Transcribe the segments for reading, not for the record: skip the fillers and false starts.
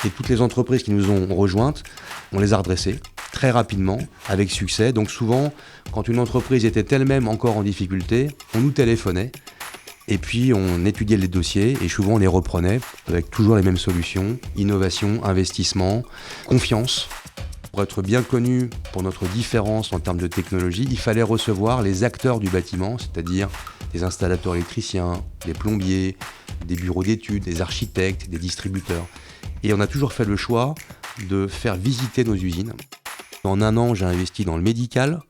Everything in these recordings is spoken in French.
Et toutes les entreprises qui nous ont rejointes, on les a redressées très rapidement, avec succès. Donc souvent, quand une entreprise était elle-même encore en difficulté, on nous téléphonait. Et puis on étudiait les dossiers et souvent on les reprenait avec toujours les mêmes solutions, innovation, investissement, confiance. Pour être bien connu pour notre différence en termes de technologie, il fallait recevoir les acteurs du bâtiment, c'est-à-dire des installateurs électriciens, des plombiers, des bureaux d'études, des architectes, des distributeurs. Et on a toujours fait le choix de faire visiter nos usines. En un an, j'ai investi dans le médical,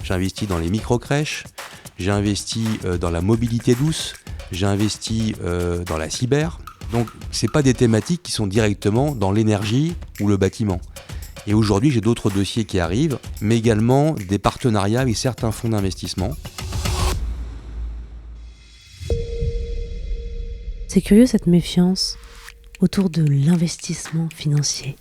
j'ai investi dans les micro-crèches, j'ai investi dans la mobilité douce, j'ai investi dans la cyber. Donc, ce n'est pas des thématiques qui sont directement dans l'énergie ou le bâtiment. Et aujourd'hui, j'ai d'autres dossiers qui arrivent, mais également des partenariats avec certains fonds d'investissement. C'est curieux cette méfiance autour de l'investissement financier.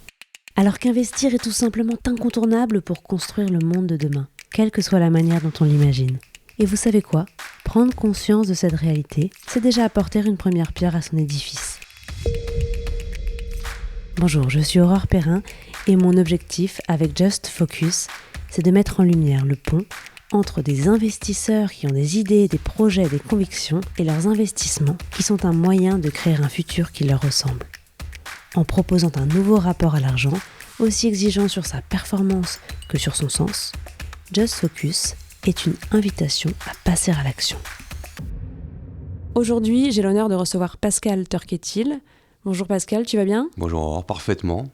Alors qu'investir est tout simplement incontournable pour construire le monde de demain, quelle que soit la manière dont on l'imagine. Et vous savez quoi ? Prendre conscience de cette réalité, c'est déjà apporter une première pierre à son édifice. Bonjour, je suis Aurore Perrin et mon objectif avec Just Focus, c'est de mettre en lumière le pont entre des investisseurs qui ont des idées, des projets, des convictions et leurs investissements qui sont un moyen de créer un futur qui leur ressemble. En proposant un nouveau rapport à l'argent, aussi exigeant sur sa performance que sur son sens, Just Focus est une invitation à passer à l'action. Aujourd'hui, j'ai l'honneur de recevoir Pascal Turquetil. Bonjour Pascal, tu vas bien ? Bonjour Aurore, parfaitement.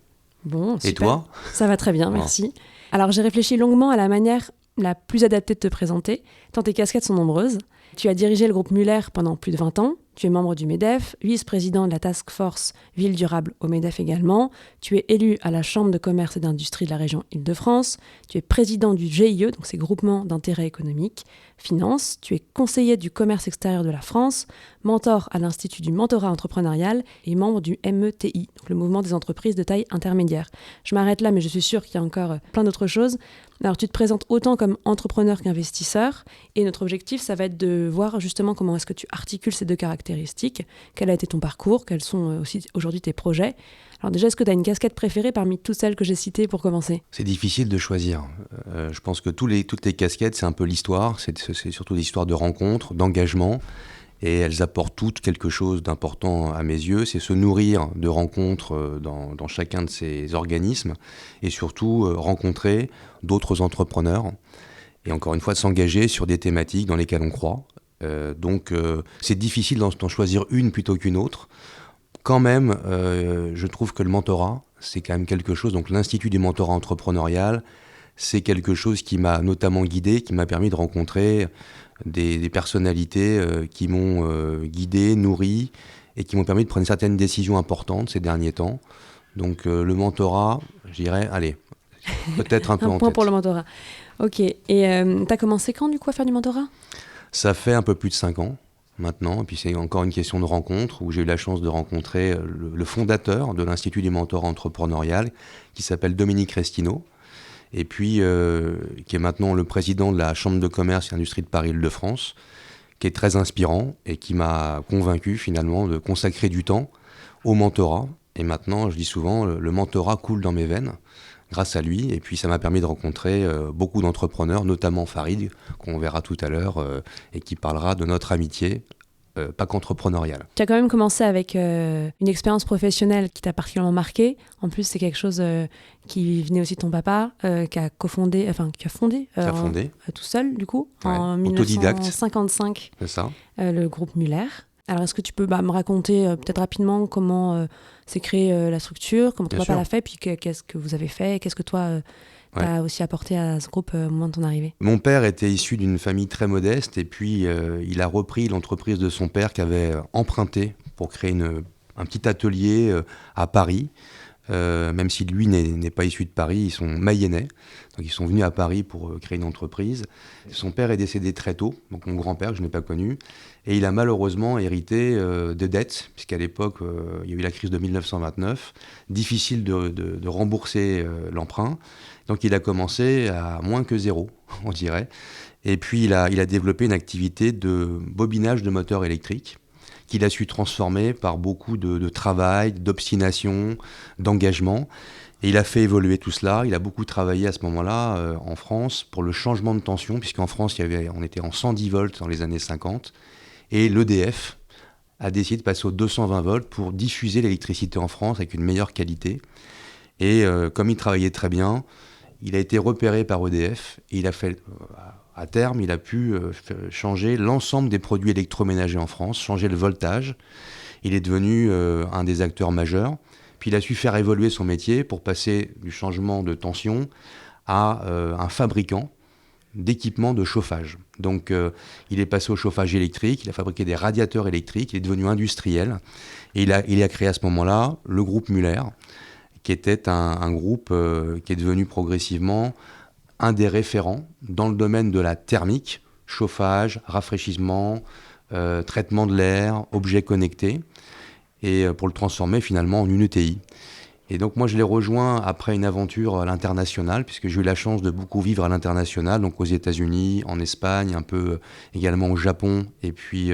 Bon, super. Et toi ? Ça va très bien, merci. Alors j'ai réfléchi longuement à la manière la plus adaptée de te présenter, tant tes casquettes sont nombreuses. Tu as dirigé le groupe Muller pendant plus de 20 ans, tu es membre du MEDEF, vice-président de la Task Force Ville Durable au MEDEF également, tu es élu à la Chambre de commerce et d'industrie de la région Île-de-France, tu es président du GIE, donc c'est Groupement d'intérêt économique, Finance, tu es conseiller du commerce extérieur de la France, mentor à l'Institut du mentorat entrepreneurial et membre du METI, donc le mouvement des entreprises de taille intermédiaire. Je m'arrête là, mais je suis sûre qu'il y a encore plein d'autres choses. Alors tu te présentes autant comme entrepreneur qu'investisseur et notre objectif, ça va être de voir justement comment est-ce que tu articules ces deux caractéristiques, quel a été ton parcours, quels sont aussi aujourd'hui tes projets. Alors déjà, est-ce que tu as une casquette préférée parmi toutes celles que j'ai citées pour commencer ? C'est difficile de choisir. Je pense que toutes les casquettes, c'est un peu l'histoire, c'est surtout des histoires de rencontres, d'engagement, et elles apportent toutes quelque chose d'important à mes yeux, c'est se nourrir de rencontres dans chacun de ces organismes, et surtout rencontrer d'autres entrepreneurs, et encore une fois s'engager sur des thématiques dans lesquelles on croit. Donc c'est difficile d'en choisir une plutôt qu'une autre. Quand même, je trouve que le mentorat, c'est quand même quelque chose, donc l'Institut du mentorat entrepreneurial, c'est quelque chose qui m'a notamment guidé, qui m'a permis de rencontrer des personnalités qui m'ont guidé, nourri, et qui m'ont permis de prendre certaines décisions importantes ces derniers temps. Donc le mentorat, je dirais, allez, peut-être un peu en tête. Un point pour le mentorat. Ok, et tu as commencé quand du coup à faire du mentorat ? Ça fait un peu plus de 5 ans maintenant, et puis c'est encore une question de rencontre, où j'ai eu la chance de rencontrer le fondateur de l'Institut du mentorat entrepreneurial, qui s'appelle Dominique Restineau, et puis qui est maintenant le président de la Chambre de commerce et d'industrie de Paris-Île-de-France, qui est très inspirant et qui m'a convaincu finalement de consacrer du temps au mentorat. Et maintenant, je dis souvent, le mentorat coule dans mes veines grâce à lui. Et puis ça m'a permis de rencontrer beaucoup d'entrepreneurs, notamment Farid, qu'on verra tout à l'heure, et qui parlera de notre amitié, pas qu'entrepreneuriale. Tu as quand même commencé avec une expérience professionnelle qui t'a particulièrement marqué. En plus, c'est quelque chose qui venait aussi de ton papa, qui a fondé tout seul, du coup, en 1955, c'est ça. Le groupe Muller. Alors, est-ce que tu peux me raconter peut-être rapidement comment s'est créée la structure, comment ton papa l'a fait, puis qu'est-ce que vous avez fait, qu'est-ce que toi t'as aussi apporté à ce groupe au moment de ton arrivée ? Mon père était issu d'une famille très modeste, et puis il a repris l'entreprise de son père qui avait emprunté pour créer un petit atelier à Paris. Même si lui n'est pas issu de Paris, ils sont mayennais, donc ils sont venus à Paris pour créer une entreprise. Son père est décédé très tôt, donc mon grand-père que je n'ai pas connu, et il a malheureusement hérité de dettes, puisqu'à l'époque il y a eu la crise de 1929, difficile de rembourser l'emprunt, donc il a commencé à moins que zéro, on dirait, et puis il a développé une activité de bobinage de moteurs électriques, qu'il a su transformer par beaucoup de travail, d'obstination, d'engagement. Et il a fait évoluer tout cela. Il a beaucoup travaillé à ce moment-là en France pour le changement de tension, puisqu'en France, on était en 110 volts dans les années 50. Et l'EDF a décidé de passer aux 220 volts pour diffuser l'électricité en France avec une meilleure qualité. Et comme il travaillait très bien, il a été repéré par EDF. Et il a fait, à terme, il a pu changer l'ensemble des produits électroménagers en France, changer le voltage. Il est devenu un des acteurs majeurs. Puis il a su faire évoluer son métier pour passer du changement de tension à un fabricant d'équipements de chauffage. Donc il est passé au chauffage électrique, il a fabriqué des radiateurs électriques, il est devenu industriel. Et il a créé à ce moment-là le groupe Muller, qui était un groupe qui est devenu progressivement un des référents dans le domaine de la thermique, chauffage, rafraîchissement, traitement de l'air, objets connectés, et pour le transformer finalement en une ETI. Et donc moi je l'ai rejoint après une aventure à l'international, puisque j'ai eu la chance de beaucoup vivre à l'international, donc aux États-Unis, en Espagne, un peu également au Japon et puis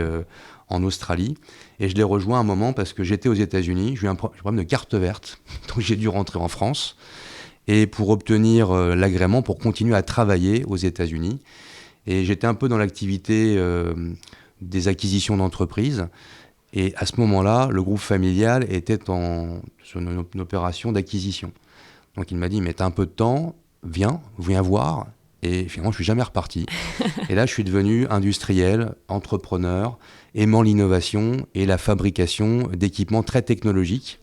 en Australie. Et je l'ai rejoint à un moment parce que j'étais aux États-Unis, j'ai eu un problème de carte verte, donc j'ai dû rentrer en France, et pour obtenir l'agrément pour continuer à travailler aux États-Unis. Et j'étais un peu dans l'activité des acquisitions d'entreprises. Et à ce moment-là, le groupe familial était sur une opération d'acquisition. Donc il m'a dit, mais t'as un peu de temps, viens voir. Et finalement, je suis jamais reparti. Et là, je suis devenu industriel, entrepreneur, aimant l'innovation et la fabrication d'équipements très technologiques.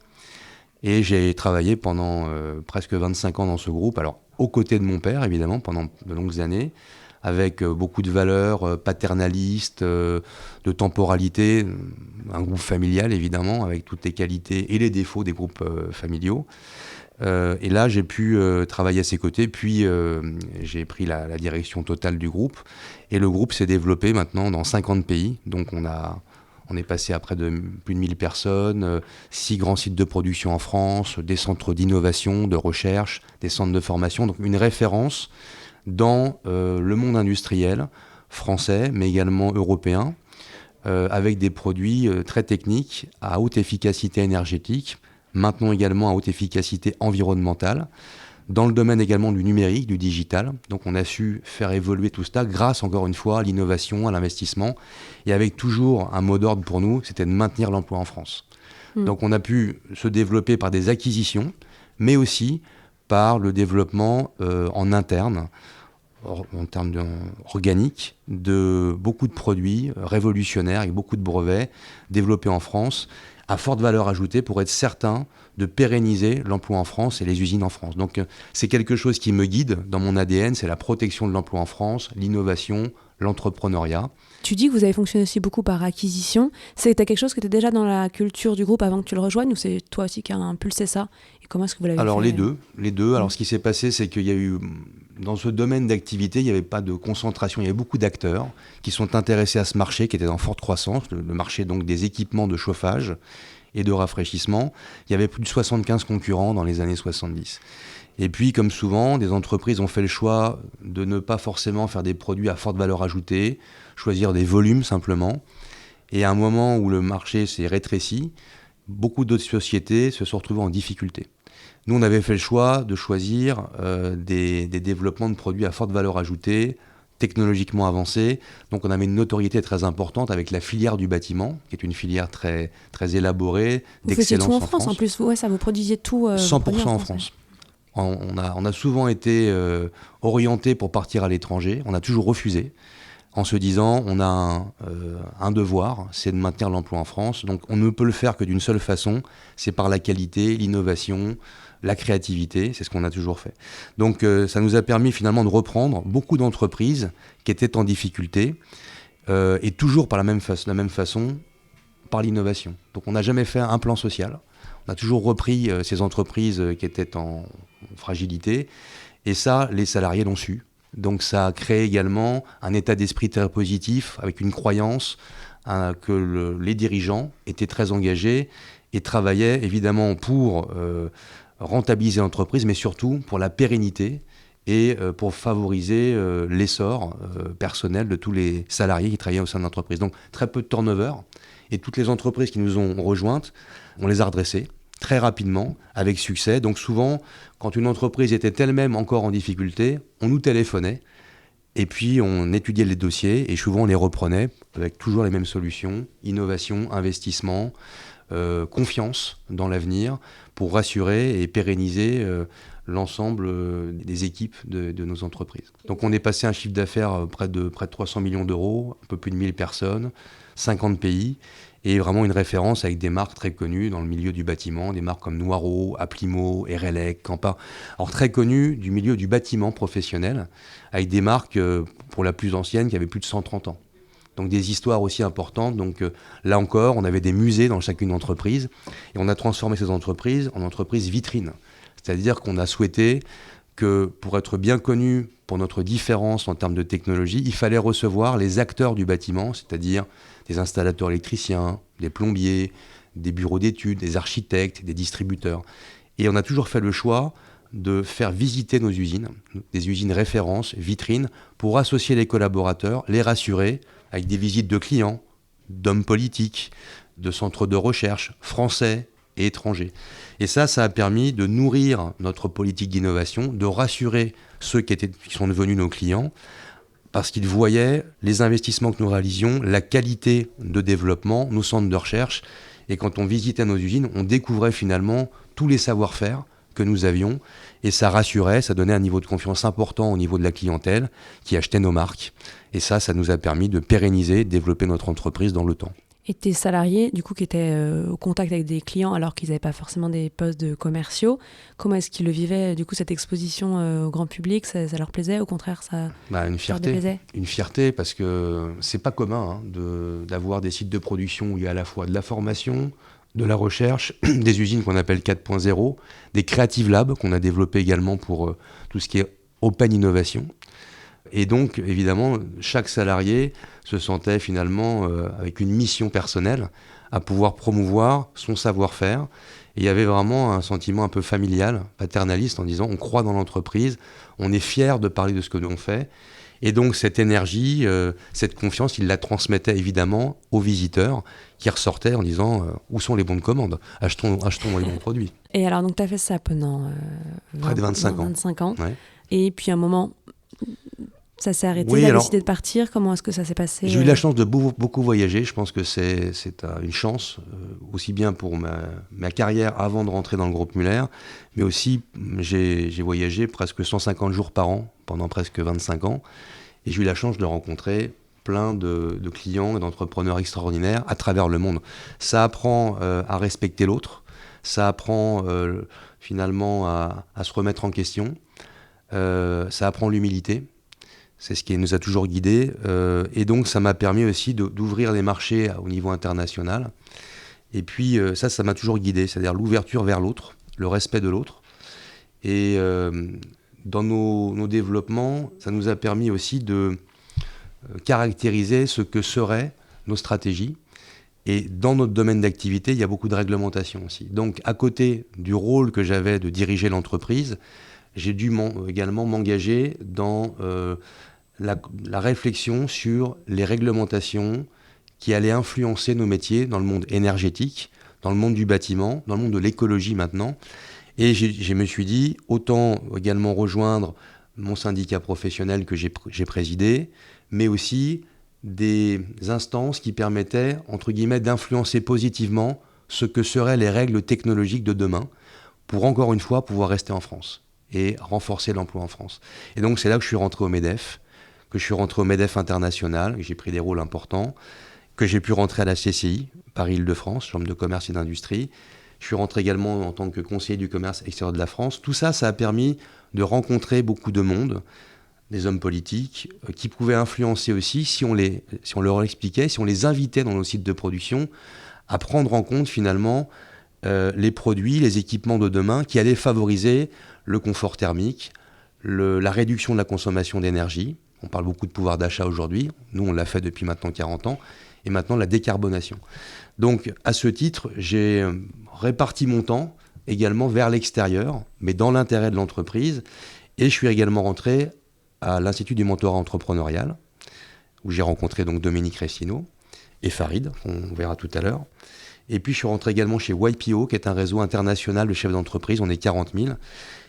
Et j'ai travaillé pendant presque 25 ans dans ce groupe, alors aux côtés de mon père, évidemment, pendant de longues années, avec beaucoup de valeurs paternalistes, de temporalité, un groupe familial évidemment, avec toutes les qualités et les défauts des groupes familiaux. Et là, j'ai pu travailler à ses côtés, puis j'ai pris la direction totale du groupe. Et le groupe s'est développé maintenant dans 50 pays, donc on est passé à près de plus de 1000 personnes, 6 grands sites de production en France, des centres d'innovation, de recherche, des centres de formation, donc une référence dans le monde industriel français, mais également européen, avec des produits très techniques, à haute efficacité énergétique, maintenant également à haute efficacité environnementale, dans le domaine également du numérique, du digital. Donc on a su faire évoluer tout ça grâce, encore une fois, à l'innovation, à l'investissement, et avec toujours un mot d'ordre pour nous, c'était de maintenir l'emploi en France. Donc on a pu se développer par des acquisitions, mais aussi par le développement en interne, en termes organiques, de beaucoup de produits révolutionnaires avec beaucoup de brevets développés en France à forte valeur ajoutée pour être certain de pérenniser l'emploi en France et les usines en France. Donc c'est quelque chose qui me guide dans mon ADN, c'est la protection de l'emploi en France, l'innovation, l'entrepreneuriat. Tu dis que vous avez fonctionné aussi beaucoup par acquisition. C'était quelque chose qui était déjà dans la culture du groupe avant que tu le rejoignes, ou c'est toi aussi qui as impulsé ça? Et comment est-ce que vous l'avez fait? Alors les deux. Alors ce qui s'est passé, c'est qu'il y a eu, dans ce domaine d'activité, il n'y avait pas de concentration, il y avait beaucoup d'acteurs qui sont intéressés à ce marché qui était en forte croissance, le marché donc des équipements de chauffage et de rafraîchissement. Il y avait plus de 75 concurrents dans les années 70. Et puis, comme souvent, des entreprises ont fait le choix de ne pas forcément faire des produits à forte valeur ajoutée, choisir des volumes simplement. Et à un moment où le marché s'est rétréci, beaucoup d'autres sociétés se sont retrouvées en difficulté. Nous, on avait fait le choix de choisir des développements de produits à forte valeur ajoutée, technologiquement avancés. Donc on avait une notoriété très importante avec la filière du bâtiment, qui est une filière très, très élaborée, d'excellence en France. En plus, ouais, ça vous produisiez tout 100% en France. On a souvent été orienté pour partir à l'étranger. On a toujours refusé en se disant on a un devoir, c'est de maintenir l'emploi en France. Donc on ne peut le faire que d'une seule façon, c'est par la qualité, l'innovation, la créativité, c'est ce qu'on a toujours fait. Donc ça nous a permis finalement de reprendre beaucoup d'entreprises qui étaient en difficulté et toujours par la même façon, par l'innovation. Donc on n'a jamais fait un plan social. On a toujours repris ces entreprises qui étaient en fragilité et ça, les salariés l'ont su. Donc ça a créé également un état d'esprit très positif avec une croyance que les dirigeants étaient très engagés et travaillaient évidemment pour rentabiliser l'entreprise, mais surtout pour la pérennité et pour favoriser l'essor personnel de tous les salariés qui travaillaient au sein de l'entreprise. Donc très peu de turnover Et toutes les entreprises qui nous ont rejointes, on les a redressées très rapidement, avec succès. Donc souvent, quand une entreprise était elle-même encore en difficulté, on nous téléphonait et puis on étudiait les dossiers et souvent on les reprenait avec toujours les mêmes solutions, innovation, investissement, confiance dans l'avenir pour rassurer et pérenniser l'ensemble des équipes de nos entreprises. Donc on est passé à un chiffre d'affaires près de 300 millions d'euros, un peu plus de 1000 personnes, 50 pays, et vraiment une référence avec des marques très connues dans le milieu du bâtiment, des marques comme Noiro, Applimo, Erelec, Campa. Alors très connues du milieu du bâtiment professionnel, avec des marques pour la plus ancienne qui avaient plus de 130 ans. Donc des histoires aussi importantes. Donc là encore, on avait des musées dans chacune d'entreprise et on a transformé ces entreprises en entreprises vitrines. C'est-à-dire qu'on a souhaité que pour être bien connu pour notre différence en termes de technologie, il fallait recevoir les acteurs du bâtiment, c'est-à-dire des installateurs électriciens, des plombiers, des bureaux d'études, des architectes, des distributeurs. Et on a toujours fait le choix de faire visiter nos usines, des usines références, vitrines, pour associer les collaborateurs, les rassurer avec des visites de clients, d'hommes politiques, de centres de recherche français et étrangers. Et ça a permis de nourrir notre politique d'innovation, de rassurer ceux qui sont devenus nos clients, parce qu'ils voyaient les investissements que nous réalisions, la qualité de développement, nos centres de recherche. Et quand on visitait nos usines, on découvrait finalement tous les savoir-faire que nous avions. Et ça rassurait, ça donnait un niveau de confiance important au niveau de la clientèle qui achetait nos marques. Et ça nous a permis de pérenniser, de développer notre entreprise dans le temps. Et tes salariés, du coup, qui étaient au contact avec des clients alors qu'ils n'avaient pas forcément des postes de commerciaux, comment est-ce qu'ils le vivaient, du coup, cette exposition au grand public, ça leur plaisait? Au contraire, ça une fierté, leur déplaisait? Une fierté, parce que c'est pas commun d'avoir des sites de production où il y a à la fois de la formation, de la recherche, des usines qu'on appelle 4.0, des Creative Labs qu'on a développés également pour tout ce qui est Open Innovation. Et donc, évidemment, chaque salarié se sentait finalement avec une mission personnelle à pouvoir promouvoir son savoir-faire. Et il y avait vraiment un sentiment un peu familial, paternaliste, en disant on croit dans l'entreprise, on est fier de parler de ce que l'on fait. Et donc cette énergie, cette confiance, il la transmettait évidemment aux visiteurs qui ressortaient en disant où sont les bons de commande, achetons les bons produits. Et alors, donc tu as fait ça pendant près de 25 ans. Ouais. Et puis à un moment, ça s'est arrêté, oui, tu as décidé de partir. Comment est-ce que ça s'est passé? J'ai eu la chance de beaucoup voyager. Je pense que c'est une chance, aussi bien pour ma carrière avant de rentrer dans le groupe Muller, mais aussi j'ai voyagé presque 150 jours par an pendant presque 25 ans. Et j'ai eu la chance de rencontrer plein de clients et d'entrepreneurs extraordinaires à travers le monde. Ça apprend à respecter l'autre, ça apprend finalement à se remettre en question, ça apprend l'humilité. C'est ce qui nous a toujours guidés. Et donc, ça m'a permis aussi d'ouvrir les marchés au niveau international. Et puis, ça m'a toujours guidé, c'est-à-dire l'ouverture vers l'autre, le respect de l'autre. Et dans nos développements, ça nous a permis aussi de caractériser ce que seraient nos stratégies. Et dans notre domaine d'activité, il y a beaucoup de réglementation aussi. Donc, à côté du rôle que j'avais de diriger l'entreprise, j'ai dû également m'engager dans la réflexion sur les réglementations qui allaient influencer nos métiers dans le monde énergétique, dans le monde du bâtiment, dans le monde de l'écologie maintenant. Et je me suis dit, autant également rejoindre mon syndicat professionnel que j'ai présidé, mais aussi des instances qui permettaient, entre guillemets, d'influencer positivement ce que seraient les règles technologiques de demain, pour encore une fois pouvoir rester en France et renforcer l'emploi en France. Et donc c'est là que je suis rentré au MEDEF, International, que j'ai pris des rôles importants, que j'ai pu rentrer à la CCI, Paris-Île-de-France, Chambre de commerce et d'industrie. Je suis rentré également en tant que conseiller du commerce extérieur de la France. Tout ça, ça a permis de rencontrer beaucoup de monde, des hommes politiques, qui pouvaient influencer aussi, si on leur expliquait, si on les invitait dans nos sites de production, à prendre en compte finalement les produits, les équipements de demain qui allaient favoriser le confort thermique, la réduction de la consommation d'énergie. On parle beaucoup de pouvoir d'achat aujourd'hui. Nous, on l'a fait depuis maintenant 40 ans. Et maintenant, la décarbonation. Donc, à ce titre, j'ai réparti mon temps également vers l'extérieur, mais dans l'intérêt de l'entreprise. Et je suis également rentré à l'Institut du mentorat entrepreneurial, où j'ai rencontré donc Dominique Restineau. et Farid, on verra tout à l'heure. Et puis je suis rentré également chez YPO, qui est un réseau international de chefs d'entreprise, on est 40 000.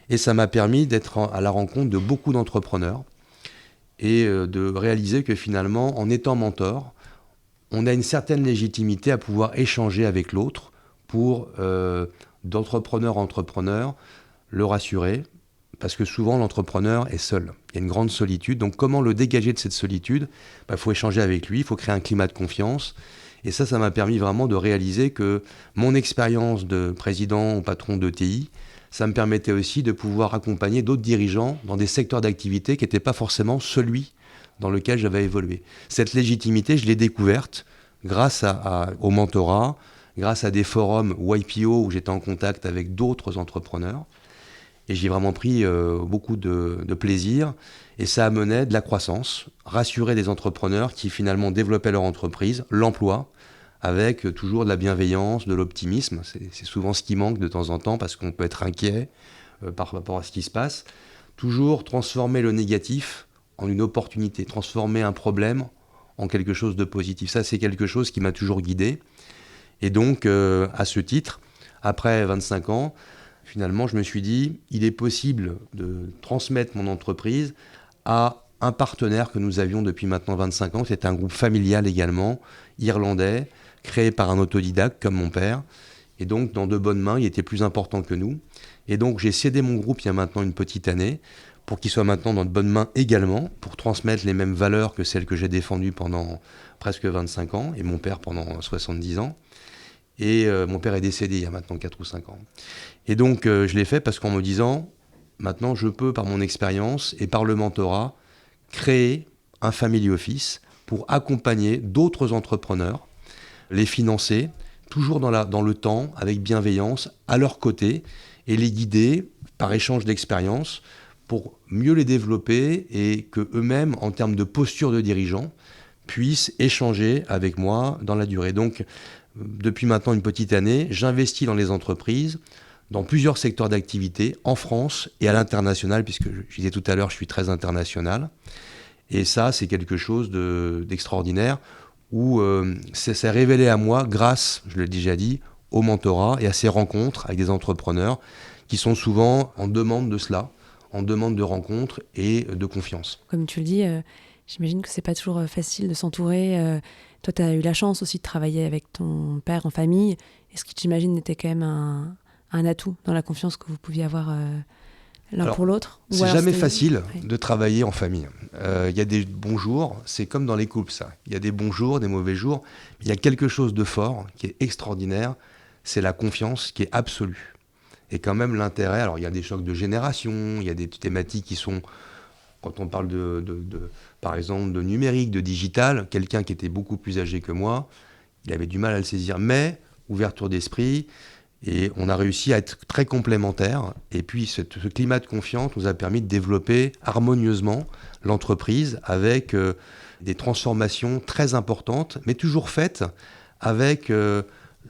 Et ça m'a permis d'être à la rencontre de beaucoup d'entrepreneurs et de réaliser que finalement, en étant mentor, on a une certaine légitimité à pouvoir échanger avec l'autre pour, d'entrepreneur à entrepreneur, le rassurer. Parce que souvent, l'entrepreneur est seul. Il y a une grande solitude. Donc, comment le dégager de cette solitude ? Faut échanger avec lui, il faut créer un climat de confiance. Et ça m'a permis vraiment de réaliser que mon expérience de président ou patron d'ETI, ça me permettait aussi de pouvoir accompagner d'autres dirigeants dans des secteurs d'activité qui n'étaient pas forcément celui dans lequel j'avais évolué. Cette légitimité, je l'ai découverte grâce au mentorat, grâce à des forums YPO où j'étais en contact avec d'autres entrepreneurs. Et j'ai vraiment pris beaucoup de plaisir. Et ça amenait de la croissance, rassurer des entrepreneurs qui finalement développaient leur entreprise, l'emploi, avec toujours de la bienveillance, de l'optimisme. C'est souvent ce qui manque de temps en temps parce qu'on peut être inquiet par rapport à ce qui se passe. Toujours transformer le négatif en une opportunité, transformer un problème en quelque chose de positif. Ça, c'est quelque chose qui m'a toujours guidé. Et donc, à ce titre, après 25 ans, finalement, je me suis dit, il est possible de transmettre mon entreprise à un partenaire que nous avions depuis maintenant 25 ans. C'était un groupe familial également, irlandais, créé par un autodidacte comme mon père. Et donc, dans de bonnes mains, il était plus important que nous. Et donc, j'ai cédé mon groupe il y a maintenant une petite année pour qu'il soit maintenant dans de bonnes mains également, pour transmettre les mêmes valeurs que celles que j'ai défendues pendant presque 25 ans, et mon père pendant 70 ans. Et mon père est décédé il y a maintenant 4 ou 5 ans. Et donc, je l'ai fait parce qu'en me disant, maintenant, je peux, par mon expérience et par le mentorat, créer un family office pour accompagner d'autres entrepreneurs, les financer, toujours dans le temps, avec bienveillance, à leur côté, et les guider par échange d'expériences pour mieux les développer et qu'eux-mêmes, en termes de posture de dirigeant, puissent échanger avec moi dans la durée. Donc, depuis maintenant une petite année, j'investis dans les entreprises, dans plusieurs secteurs d'activité, en France et à l'international, puisque je disais tout à l'heure, je suis très international. Et ça, c'est quelque chose d'extraordinaire, où ça s'est révélé à moi grâce, je l'ai déjà dit, au mentorat et à ces rencontres avec des entrepreneurs qui sont souvent en demande de cela, en demande de rencontres et de confiance. Comme tu le dis, j'imagine que c'est pas toujours facile de s'entourer. Toi, tu as eu la chance aussi de travailler avec ton père en famille. Est-ce que tu imagines était quand même un atout dans la confiance que vous pouviez avoir l'un pour l'autre ? C'est jamais facile de travailler en famille. Il y a des bons jours, c'est comme dans les couples, ça. Il y a des bons jours, des mauvais jours. Il y a quelque chose de fort, qui est extraordinaire, c'est la confiance qui est absolue. Et quand même l'intérêt, alors il y a des chocs de génération, il y a des thématiques qui sont, quand on parle par exemple de numérique, de digital, quelqu'un qui était beaucoup plus âgé que moi, il avait du mal à le saisir, mais ouverture d'esprit, et on a réussi à être très complémentaires. Et puis ce climat de confiance nous a permis de développer harmonieusement l'entreprise avec des transformations très importantes, mais toujours faites avec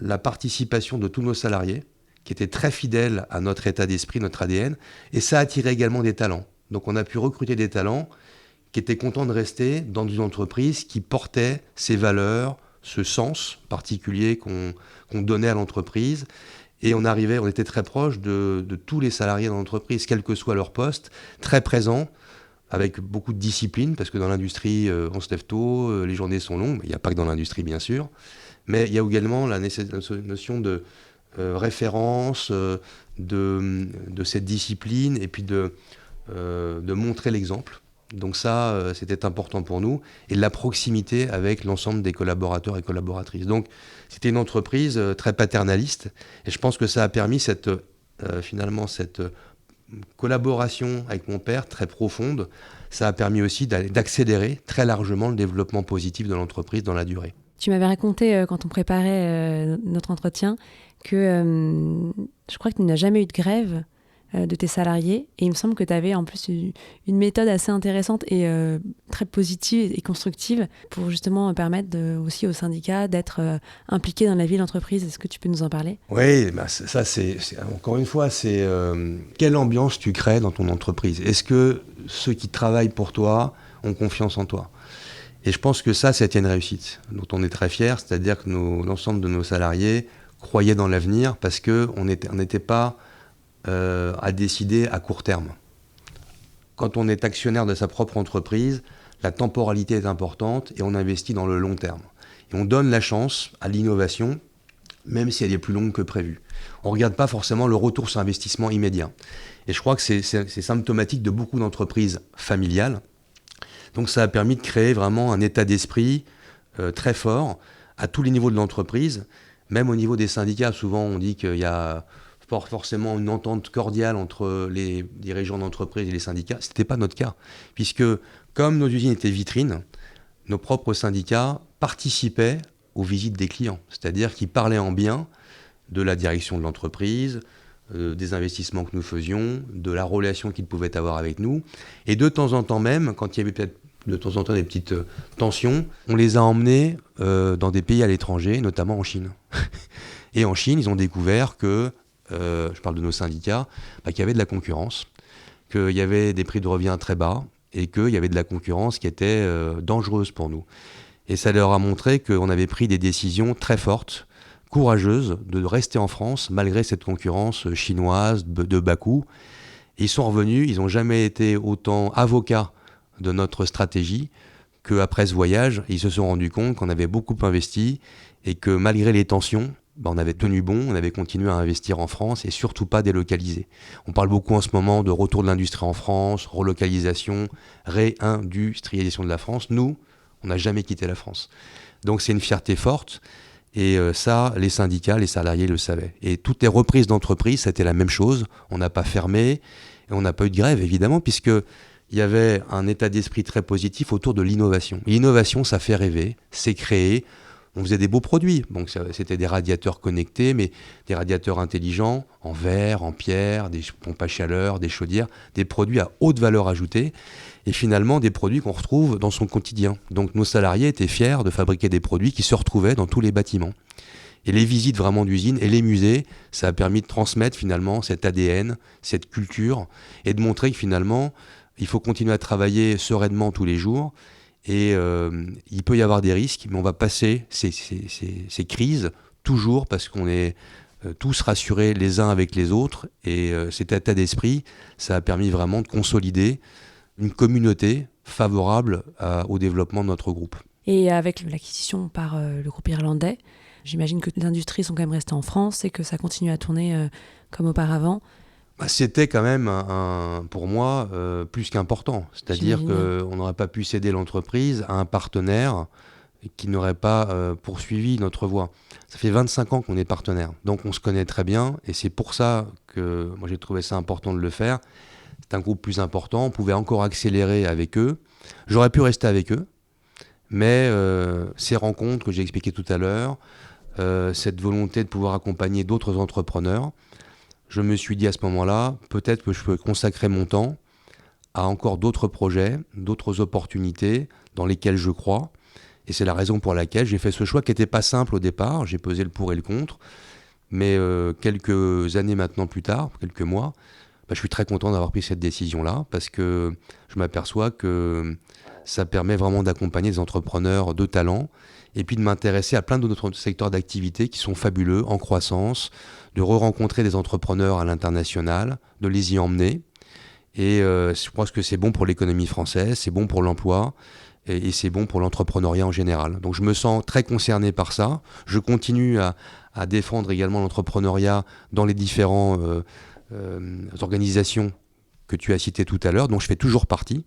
la participation de tous nos salariés, qui étaient très fidèles à notre état d'esprit, notre ADN, et ça a attiré également des talents. Donc on a pu recruter des talents qui étaient contents de rester dans une entreprise qui portait ces valeurs, ce sens particulier qu'on donnait à l'entreprise. Et on était très proche de tous les salariés dans l'entreprise, quel que soit leur poste, très présents, avec beaucoup de discipline, parce que dans l'industrie, on se lève tôt, les journées sont longues. Il n'y a pas que dans l'industrie, bien sûr, mais il y a également la notion de référence, de cette discipline, et puis de montrer l'exemple. Donc ça, c'était important pour nous, et la proximité avec l'ensemble des collaborateurs et collaboratrices. Donc c'était une entreprise très paternaliste, et je pense que ça a permis finalement cette collaboration avec mon père très profonde. Ça a permis aussi d'accélérer très largement le développement positif de l'entreprise dans la durée. Tu m'avais raconté, quand on préparait notre entretien, que je crois que tu n'as jamais eu de grève de tes salariés, et il me semble que tu avais en plus une méthode assez intéressante et très positive et constructive pour justement permettre aussi aux syndicats d'être impliqués dans la vie de l'entreprise. Est-ce que tu peux nous en parler ? Oui, ça c'est encore une fois, c'est quelle ambiance tu crées dans ton entreprise ? Est-ce que ceux qui travaillent pour toi ont confiance en toi ? Et je pense que ça, c'était une réussite dont on est très fiers, c'est-à-dire que l'ensemble de nos salariés croyaient dans l'avenir parce qu'on n'était pas à décider à court terme. Quand on est actionnaire de sa propre entreprise, la temporalité est importante et on investit dans le long terme. Et on donne la chance à l'innovation, même si elle est plus longue que prévu. On ne regarde pas forcément le retour sur investissement immédiat. Et je crois que c'est symptomatique de beaucoup d'entreprises familiales. Donc ça a permis de créer vraiment un état d'esprit très fort à tous les niveaux de l'entreprise, même au niveau des syndicats. Souvent on dit qu'il y a forcément une entente cordiale entre les dirigeants d'entreprise et les syndicats. Ce n'était pas notre cas, puisque comme nos usines étaient vitrines, nos propres syndicats participaient aux visites des clients, c'est-à-dire qu'ils parlaient en bien de la direction de l'entreprise, des investissements que nous faisions, de la relation qu'ils pouvaient avoir avec nous. Et de temps en temps même, quand il y avait peut-être de temps en temps des petites tensions, on les a emmenés dans des pays à l'étranger, notamment en Chine. Et en Chine, ils ont découvert que, je parle de nos syndicats, qu'il y avait de la concurrence, qu'il y avait des prix de revient très bas et qu'il y avait de la concurrence qui était dangereuse pour nous. Et ça leur a montré qu'on avait pris des décisions très fortes, courageuses, de rester en France malgré cette concurrence chinoise de bas coût. Et ils sont revenus, ils n'ont jamais été autant avocats de notre stratégie qu'après ce voyage, ils se sont rendus compte qu'on avait beaucoup investi et que malgré les tensions, on avait tenu bon, on avait continué à investir en France et surtout pas délocaliser. On parle beaucoup en ce moment de retour de l'industrie en France, relocalisation, réindustrialisation de la France. Nous, on n'a jamais quitté la France. Donc c'est une fierté forte et ça, les syndicats, les salariés le savaient. Et toutes les reprises d'entreprise, c'était la même chose. On n'a pas fermé et on n'a pas eu de grève, évidemment, puisque il y avait un état d'esprit très positif autour de l'innovation. L'innovation, ça fait rêver, c'est créer. On faisait des beaux produits. Donc, c'était des radiateurs connectés, mais des radiateurs intelligents, en verre, en pierre, des pompes à chaleur, des chaudières, des produits à haute valeur ajoutée, et finalement des produits qu'on retrouve dans son quotidien. Donc, nos salariés étaient fiers de fabriquer des produits qui se retrouvaient dans tous les bâtiments. Et les visites vraiment d'usines et les musées, ça a permis de transmettre finalement cet ADN, cette culture, et de montrer que finalement, il faut continuer à travailler sereinement tous les jours. Et il peut y avoir des risques, mais on va passer ces crises toujours parce qu'on est tous rassurés les uns avec les autres. Et cet état d'esprit, ça a permis vraiment de consolider une communauté favorable au développement de notre groupe. Et avec l'acquisition par le groupe irlandais, j'imagine que les industries sont quand même restées en France et que ça continue à tourner comme auparavant. C'était quand même, pour moi, plus qu'important. C'est-à-dire qu'on n'aurait pas pu céder l'entreprise à un partenaire qui n'aurait pas poursuivi notre voie. Ça fait 25 ans qu'on est partenaire, donc on se connaît très bien, et c'est pour ça que moi j'ai trouvé ça important de le faire. C'est un groupe plus important, on pouvait encore accélérer avec eux. J'aurais pu rester avec eux, mais ces rencontres que j'ai expliquées tout à l'heure, cette volonté de pouvoir accompagner d'autres entrepreneurs, je me suis dit à ce moment-là, peut-être que je peux consacrer mon temps à encore d'autres projets, d'autres opportunités dans lesquelles je crois. Et c'est la raison pour laquelle j'ai fait ce choix qui n'était pas simple au départ. J'ai pesé le pour et le contre. Mais quelques années maintenant plus tard, quelques mois, je suis très content d'avoir pris cette décision-là parce que je m'aperçois que ça permet vraiment d'accompagner des entrepreneurs de talent et puis de m'intéresser à plein d'autres secteurs d'activité qui sont fabuleux, en croissance, de re-rencontrer des entrepreneurs à l'international, de les y emmener. Et je pense que c'est bon pour l'économie française, c'est bon pour l'emploi et c'est bon pour l'entrepreneuriat en général. Donc je me sens très concerné par ça. Je continue à défendre également l'entrepreneuriat dans les différentes organisations que tu as citées tout à l'heure, dont je fais toujours partie.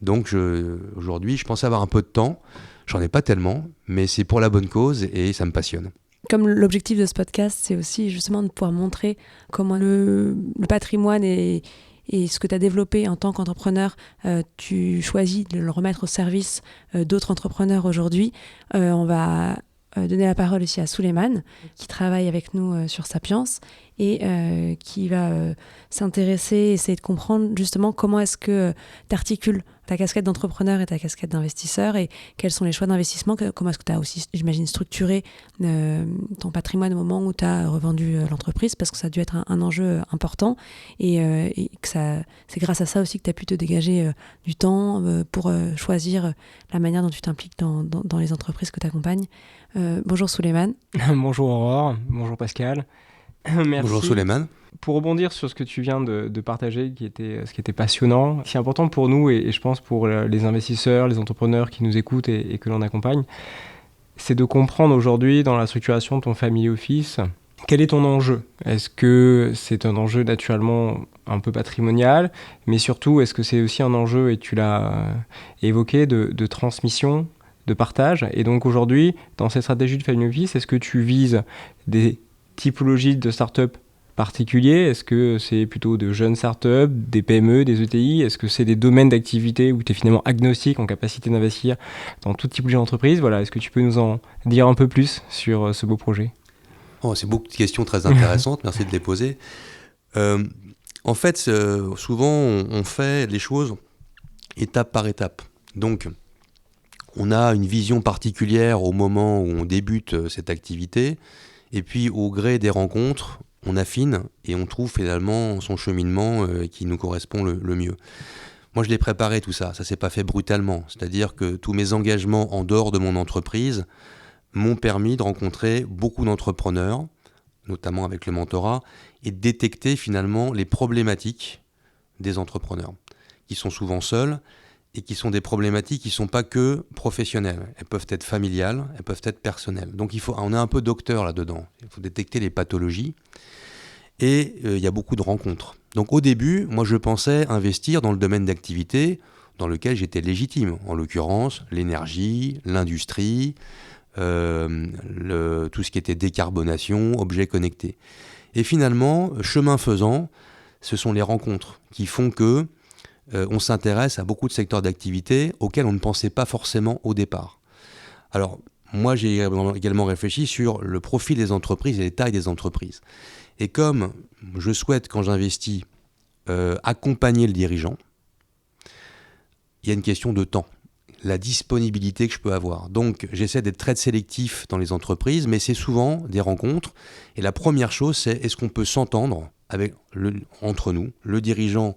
Donc aujourd'hui, je pense avoir un peu de temps. J'en ai pas tellement, mais c'est pour la bonne cause et ça me passionne. Comme l'objectif de ce podcast, c'est aussi justement de pouvoir montrer comment le patrimoine et ce que tu as développé en tant qu'entrepreneur, tu choisis de le remettre au service d'autres entrepreneurs aujourd'hui. On va donner la parole aussi à Souleymane, qui travaille avec nous sur Sapiens et qui va s'intéresser, essayer de comprendre justement comment est-ce que tu articules ta casquette d'entrepreneur et ta casquette d'investisseur, et quels sont les choix d'investissement, comment est-ce que tu as aussi, j'imagine, structuré ton patrimoine au moment où tu as revendu l'entreprise, parce que ça a dû être un enjeu important, et que c'est grâce à ça aussi que tu as pu te dégager du temps pour choisir la manière dont tu t'impliques dans les entreprises que tu accompagnes. Bonjour Souleymane. Bonjour Aurore, bonjour Pascal. Merci. Bonjour Souleymane. Pour rebondir sur ce que tu viens de partager, ce qui était passionnant, c'est important pour nous et je pense pour les investisseurs, les entrepreneurs qui nous écoutent et que l'on accompagne, c'est de comprendre aujourd'hui dans la structuration de ton family office, quel est ton enjeu ? Est-ce que c'est un enjeu naturellement un peu patrimonial, mais surtout est-ce que c'est aussi un enjeu, et tu l'as évoqué, de transmission, de partage ? Et donc aujourd'hui, dans cette stratégie de family office, est-ce que tu vises des typologies de start-up particuliers ? Est-ce que c'est plutôt de jeunes startups, des PME, des ETI ? Est-ce que c'est des domaines d'activité où tu es finalement agnostique en capacité d'investir dans toute typologie d'entreprise ? Voilà, est-ce que tu peux nous en dire un peu plus sur ce beau projet ? C'est beaucoup de questions très intéressantes, merci de les poser. En fait, souvent on fait les choses étape par étape. Donc, on a une vision particulière au moment où on débute cette activité, et puis au gré des rencontres, on affine et on trouve finalement son cheminement qui nous correspond le mieux. Moi, je l'ai préparé tout ça, ça s'est pas fait brutalement. C'est-à-dire que tous mes engagements en dehors de mon entreprise m'ont permis de rencontrer beaucoup d'entrepreneurs, notamment avec le mentorat, et de détecter finalement les problématiques des entrepreneurs, qui sont souvent seuls, et qui sont des problématiques qui ne sont pas que professionnelles. Elles peuvent être familiales, elles peuvent être personnelles. Donc on est un peu docteur là-dedans. Il faut détecter les pathologies. Et il y a beaucoup de rencontres. Donc au début, moi je pensais investir dans le domaine d'activité dans lequel j'étais légitime. En l'occurrence, l'énergie, l'industrie, tout ce qui était décarbonation, objets connectés. Et finalement, chemin faisant, ce sont les rencontres qui font que on s'intéresse à beaucoup de secteurs d'activité auxquels on ne pensait pas forcément au départ. Alors, moi, j'ai également réfléchi sur le profil des entreprises et les tailles des entreprises. Et comme je souhaite, quand j'investis, accompagner le dirigeant, il y a une question de temps, la disponibilité que je peux avoir. Donc, j'essaie d'être très sélectif dans les entreprises, mais c'est souvent des rencontres. Et la première chose, c'est est-ce qu'on peut s'entendre entre nous, le dirigeant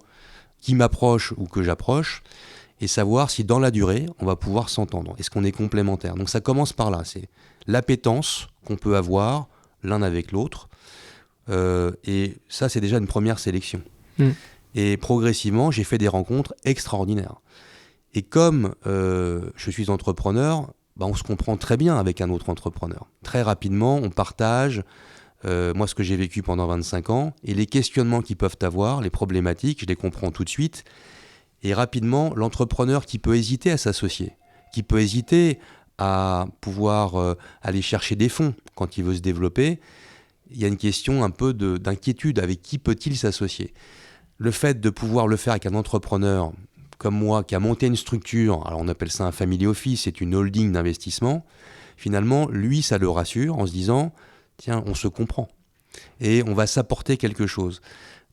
qui m'approche ou que j'approche, et savoir si dans la durée, on va pouvoir s'entendre. Est-ce qu'on est complémentaires ? Donc ça commence par là, c'est l'appétence qu'on peut avoir l'un avec l'autre, et ça c'est déjà une première sélection. Et progressivement, j'ai fait des rencontres extraordinaires. Et comme je suis entrepreneur, on se comprend très bien avec un autre entrepreneur. Très rapidement, on partage moi ce que j'ai vécu pendant 25 ans, et les questionnements qu'ils peuvent avoir, les problématiques, je les comprends tout de suite. Et rapidement, l'entrepreneur qui peut hésiter à s'associer, qui peut hésiter à pouvoir aller chercher des fonds quand il veut se développer, il y a une question un peu d'inquiétude, avec qui peut-il s'associer ? Le fait de pouvoir le faire avec un entrepreneur comme moi, qui a monté une structure, alors on appelle ça un family office, c'est une holding d'investissement, finalement, lui, ça le rassure en se disant, tiens, on se comprend, et on va s'apporter quelque chose.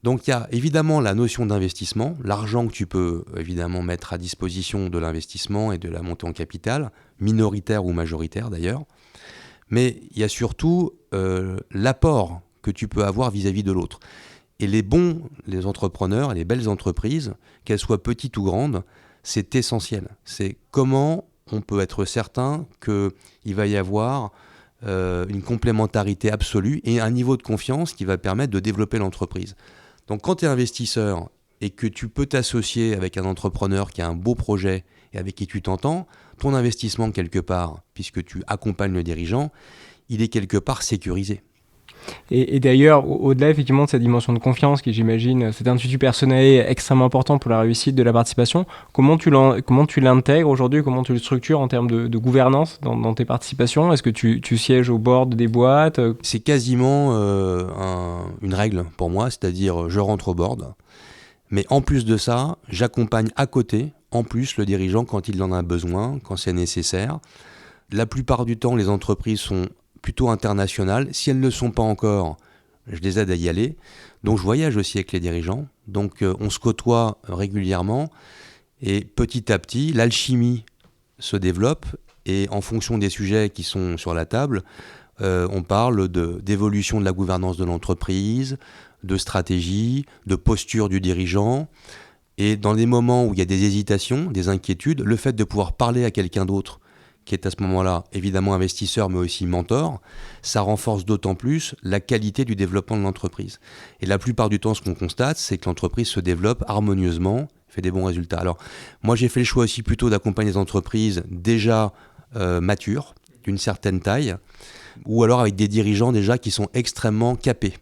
Donc il y a évidemment la notion d'investissement, l'argent que tu peux évidemment mettre à disposition de l'investissement et de la montée en capital, minoritaire ou majoritaire d'ailleurs, mais il y a surtout l'apport que tu peux avoir vis-à-vis de l'autre. Et les entrepreneurs et les belles entreprises, qu'elles soient petites ou grandes, c'est essentiel. C'est comment on peut être certain qu'il va y avoir une complémentarité absolue et un niveau de confiance qui va permettre de développer l'entreprise. Donc quand tu es investisseur et que tu peux t'associer avec un entrepreneur qui a un beau projet et avec qui tu t'entends, ton investissement quelque part, puisque tu accompagnes le dirigeant, il est quelque part sécurisé. Et d'ailleurs, au-delà effectivement de cette dimension de confiance qui, j'imagine, cet institut personnel est extrêmement important pour la réussite de la participation, comment tu l'intègres aujourd'hui, comment tu le structures en termes de gouvernance dans tes participations ? Est-ce que tu sièges au board des boîtes ? C'est quasiment une règle pour moi, c'est-à-dire je rentre au board, mais en plus de ça, j'accompagne à côté, en plus, le dirigeant quand il en a besoin, quand c'est nécessaire. La plupart du temps, les entreprises sont plutôt internationales. Si elles ne le sont pas encore, je les aide à y aller. Donc je voyage aussi avec les dirigeants. Donc on se côtoie régulièrement. Et petit à petit, l'alchimie se développe et en fonction des sujets qui sont sur la table, on parle d'évolution de la gouvernance de l'entreprise, de stratégie, de posture du dirigeant. Et dans des moments où il y a des hésitations, des inquiétudes, le fait de pouvoir parler à quelqu'un d'autre, qui est à ce moment-là évidemment investisseur mais aussi mentor, ça renforce d'autant plus la qualité du développement de l'entreprise. Et la plupart du temps, ce qu'on constate, c'est que l'entreprise se développe harmonieusement, fait des bons résultats. Alors, moi j'ai fait le choix aussi plutôt d'accompagner des entreprises déjà matures, d'une certaine taille, ou alors avec des dirigeants déjà qui sont extrêmement capés.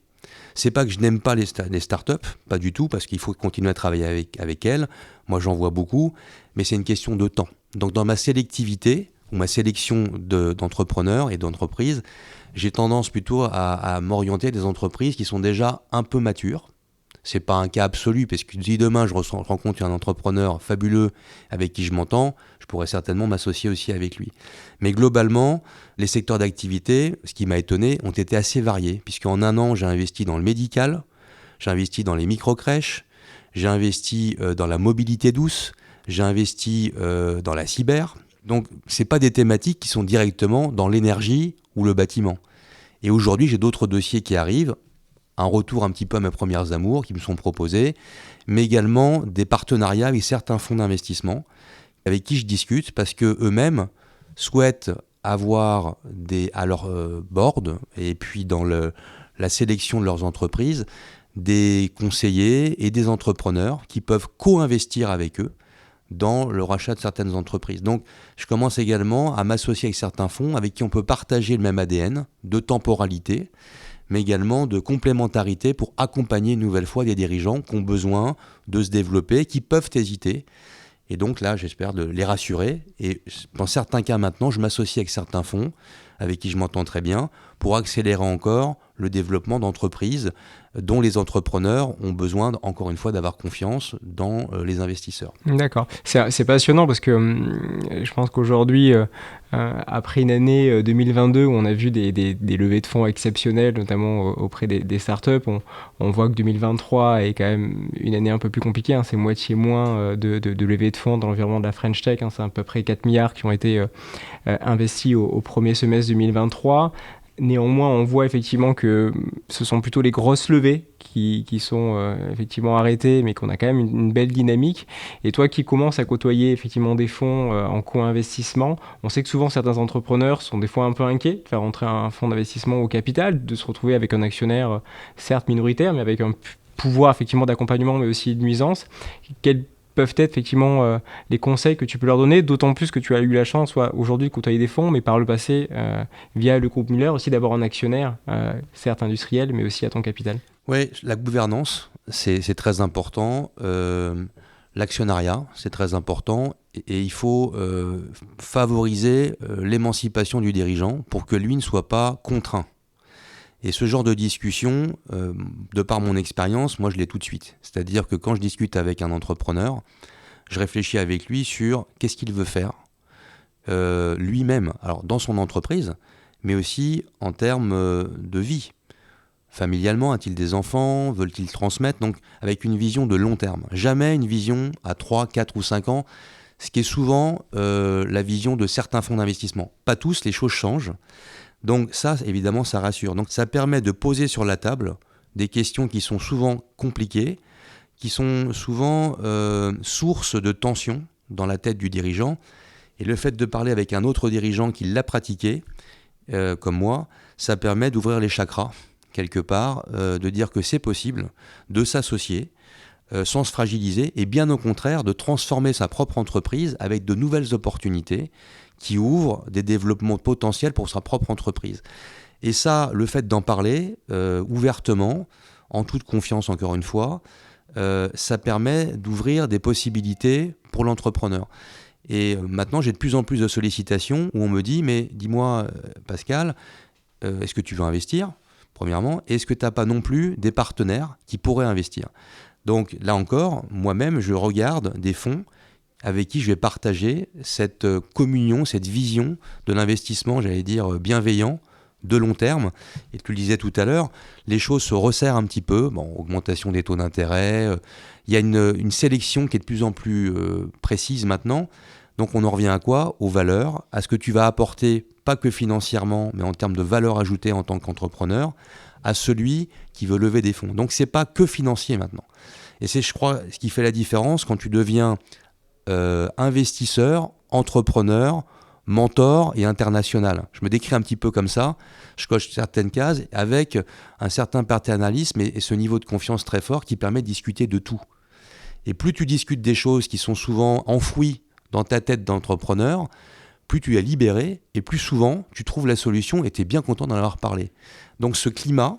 C'est pas que je n'aime pas les startups, pas du tout, parce qu'il faut continuer à travailler avec elles. Moi, j'en vois beaucoup, mais c'est une question de temps. Donc, dans ma sélectivité, ou ma sélection d'entrepreneurs et d'entreprises, j'ai tendance plutôt à m'orienter des entreprises qui sont déjà un peu matures. C'est pas un cas absolu, parce que si demain je rencontre un entrepreneur fabuleux avec qui je m'entends, je pourrais certainement m'associer aussi avec lui. Mais globalement, les secteurs d'activité, ce qui m'a étonné, ont été assez variés, puisqu'en un an, j'ai investi dans le médical, j'ai investi dans les micro-crèches, j'ai investi dans la mobilité douce, j'ai investi dans la cyber. Donc, ce n'est pas des thématiques qui sont directement dans l'énergie ou le bâtiment. Et aujourd'hui, j'ai d'autres dossiers qui arrivent, un retour un petit peu à mes premières amours qui me sont proposés, mais également des partenariats avec certains fonds d'investissement avec qui je discute parce qu'eux-mêmes souhaitent avoir à leur board et puis dans la sélection de leurs entreprises des conseillers et des entrepreneurs qui peuvent co-investir avec eux dans le rachat de certaines entreprises. Donc, je commence également à m'associer avec certains fonds avec qui on peut partager le même ADN de temporalité, mais également de complémentarité pour accompagner une nouvelle fois des dirigeants qui ont besoin de se développer, qui peuvent hésiter. Et donc là, j'espère de les rassurer. Et dans certains cas maintenant, je m'associe avec certains fonds avec qui je m'entends très bien pour accélérer encore le développement d'entreprises dont les entrepreneurs ont besoin, encore une fois, d'avoir confiance dans les investisseurs. D'accord. C'est passionnant parce que je pense qu'aujourd'hui, après une année 2022 où on a vu des levées de fonds exceptionnelles, notamment auprès des startups, on voit que 2023 est quand même une année un peu plus compliquée. Hein. C'est moitié moins de levées de fonds dans l'environnement de la French Tech. Hein. C'est à peu près 4 milliards qui ont été investis au premier semestre 2023. Néanmoins, on voit effectivement que ce sont plutôt les grosses levées qui sont effectivement arrêtées, mais qu'on a quand même une belle dynamique. Et toi qui commences à côtoyer effectivement des fonds en co-investissement, on sait que souvent certains entrepreneurs sont des fois un peu inquiets de faire rentrer un fonds d'investissement au capital, de se retrouver avec un actionnaire certes minoritaire, mais avec un pouvoir effectivement d'accompagnement, mais aussi de nuisance. Quels peuvent être effectivement les conseils que tu peux leur donner, d'autant plus que tu as eu la chance aujourd'hui de côtoyer des fonds, mais par le passé, via le groupe Muller, aussi d'avoir un actionnaire, certes industriel, mais aussi à ton capital. Oui, la gouvernance, c'est très important. L'actionnariat, c'est très important. Et il faut favoriser l'émancipation du dirigeant pour que lui ne soit pas contraint. Et ce genre de discussion, de par mon expérience, moi je l'ai tout de suite. C'est-à-dire que quand je discute avec un entrepreneur, je réfléchis avec lui sur qu'est-ce qu'il veut faire lui-même, alors dans son entreprise, mais aussi en termes de vie. Familialement, a-t-il des enfants? Veulent-ils transmettre? Donc avec une vision de long terme. Jamais une vision à 3, 4 ou 5 ans, ce qui est souvent la vision de certains fonds d'investissement. Pas tous, les choses changent. Donc ça, évidemment, ça rassure. Donc ça permet de poser sur la table des questions qui sont souvent compliquées, qui sont souvent source de tension dans la tête du dirigeant. Et le fait de parler avec un autre dirigeant qui l'a pratiqué, comme moi, ça permet d'ouvrir les chakras, quelque part, de dire que c'est possible de s'associer sans se fragiliser et bien au contraire de transformer sa propre entreprise avec de nouvelles opportunités qui ouvrent des développements potentiels pour sa propre entreprise. Et ça, le fait d'en parler ouvertement, en toute confiance encore une fois, ça permet d'ouvrir des possibilités pour l'entrepreneur. Et maintenant, j'ai de plus en plus de sollicitations où on me dit « Mais dis-moi, Pascal, est-ce que tu veux investir ?» Premièrement, est-ce que tu n'as pas non plus des partenaires qui pourraient investir? Donc là encore, moi-même, je regarde des fonds avec qui je vais partager cette communion, cette vision de l'investissement, j'allais dire, bienveillant de long terme. Et tu le disais tout à l'heure, les choses se resserrent un petit peu. Bon, augmentation des taux d'intérêt. Il y a une sélection qui est de plus en plus précise maintenant. Donc on en revient à quoi? Aux valeurs, à ce que tu vas apporter, pas que financièrement, mais en termes de valeur ajoutée en tant qu'entrepreneur, à celui qui veut lever des fonds. Donc c'est pas que financier maintenant. Et c'est, je crois, ce qui fait la différence quand tu deviens investisseur, entrepreneur, mentor et international. Je me décris un petit peu comme ça. Je coche certaines cases avec un certain paternalisme et ce niveau de confiance très fort qui permet de discuter de tout. Et plus tu discutes des choses qui sont souvent enfouies dans ta tête d'entrepreneur, plus tu es libéré et plus souvent tu trouves la solution et tu es bien content d'en avoir parlé. Donc ce climat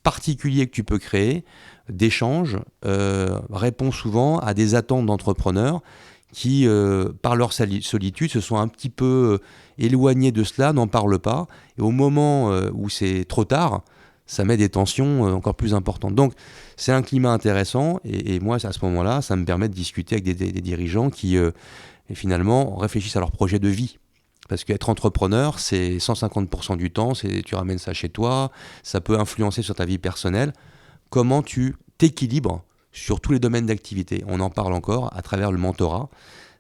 particulier que tu peux créer d'échange répond souvent à des attentes d'entrepreneurs qui, par leur solitude, se sont un petit peu éloignés de cela, n'en parlent pas. Et au moment où c'est trop tard, ça met des tensions encore plus importantes. Donc, c'est un climat intéressant. Et moi, à ce moment-là, ça me permet de discuter avec des dirigeants qui, finalement, réfléchissent à leur projet de vie. Parce qu'être entrepreneur, c'est 150% du temps, tu ramènes ça chez toi, ça peut influencer sur ta vie personnelle. Comment tu t'équilibres sur tous les domaines d'activité? On en parle encore à travers le mentorat.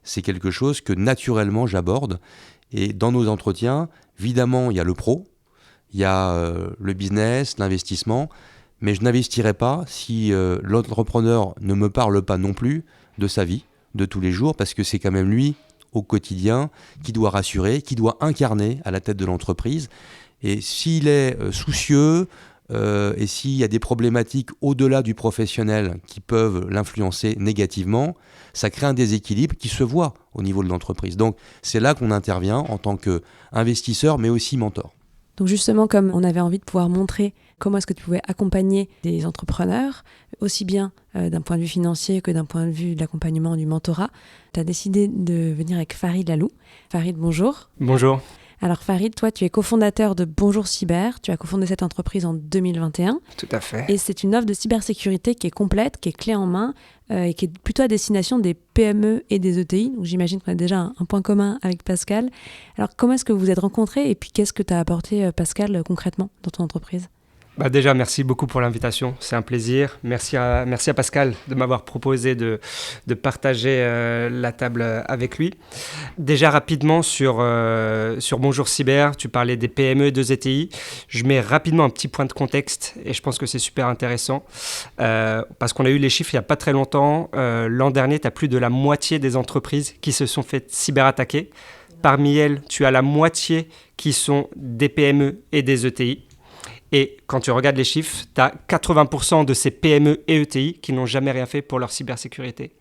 C'est quelque chose que naturellement j'aborde. Et dans nos entretiens, évidemment, il y a le pro, il y a le business, l'investissement, mais je n'investirai pas si l'entrepreneur ne me parle pas non plus de sa vie, de tous les jours, parce que c'est quand même lui, au quotidien, qui doit rassurer, qui doit incarner à la tête de l'entreprise. Et s'il est soucieux, et s'il y a des problématiques au-delà du professionnel qui peuvent l'influencer négativement, ça crée un déséquilibre qui se voit au niveau de l'entreprise. Donc c'est là qu'on intervient en tant qu'investisseur, mais aussi mentor. Donc justement, comme on avait envie de pouvoir montrer comment est-ce que tu pouvais accompagner des entrepreneurs, aussi bien d'un point de vue financier que d'un point de vue de l'accompagnement du mentorat, tu as décidé de venir avec Farid Lalou. Farid, bonjour. Bonjour. Alors Farid, toi tu es cofondateur de Bonjour Cyber, tu as cofondé cette entreprise en 2021. Tout à fait. Et c'est une offre de cybersécurité qui est complète, qui est clé en main et qui est plutôt à destination des PME et des ETI. Donc j'imagine qu'on a déjà un point commun avec Pascal. Alors comment est-ce que vous vous êtes rencontrés et puis qu'est-ce que tu as apporté Pascal concrètement dans ton entreprise ? Déjà, merci beaucoup pour l'invitation. C'est un plaisir. Merci à Pascal de m'avoir proposé de partager la table avec lui. Déjà, rapidement, sur Bonjour Cyber, tu parlais des PME et des ETI. Je mets rapidement un petit point de contexte et je pense que c'est super intéressant parce qu'on a eu les chiffres il n'y a pas très longtemps. L'an dernier, tu as plus de la moitié des entreprises qui se sont fait cyberattaquer. Parmi elles, tu as la moitié qui sont des PME et des ETI. Et quand tu regardes les chiffres, tu as 80% de ces PME et ETI qui n'ont jamais rien fait pour leur cybersécurité.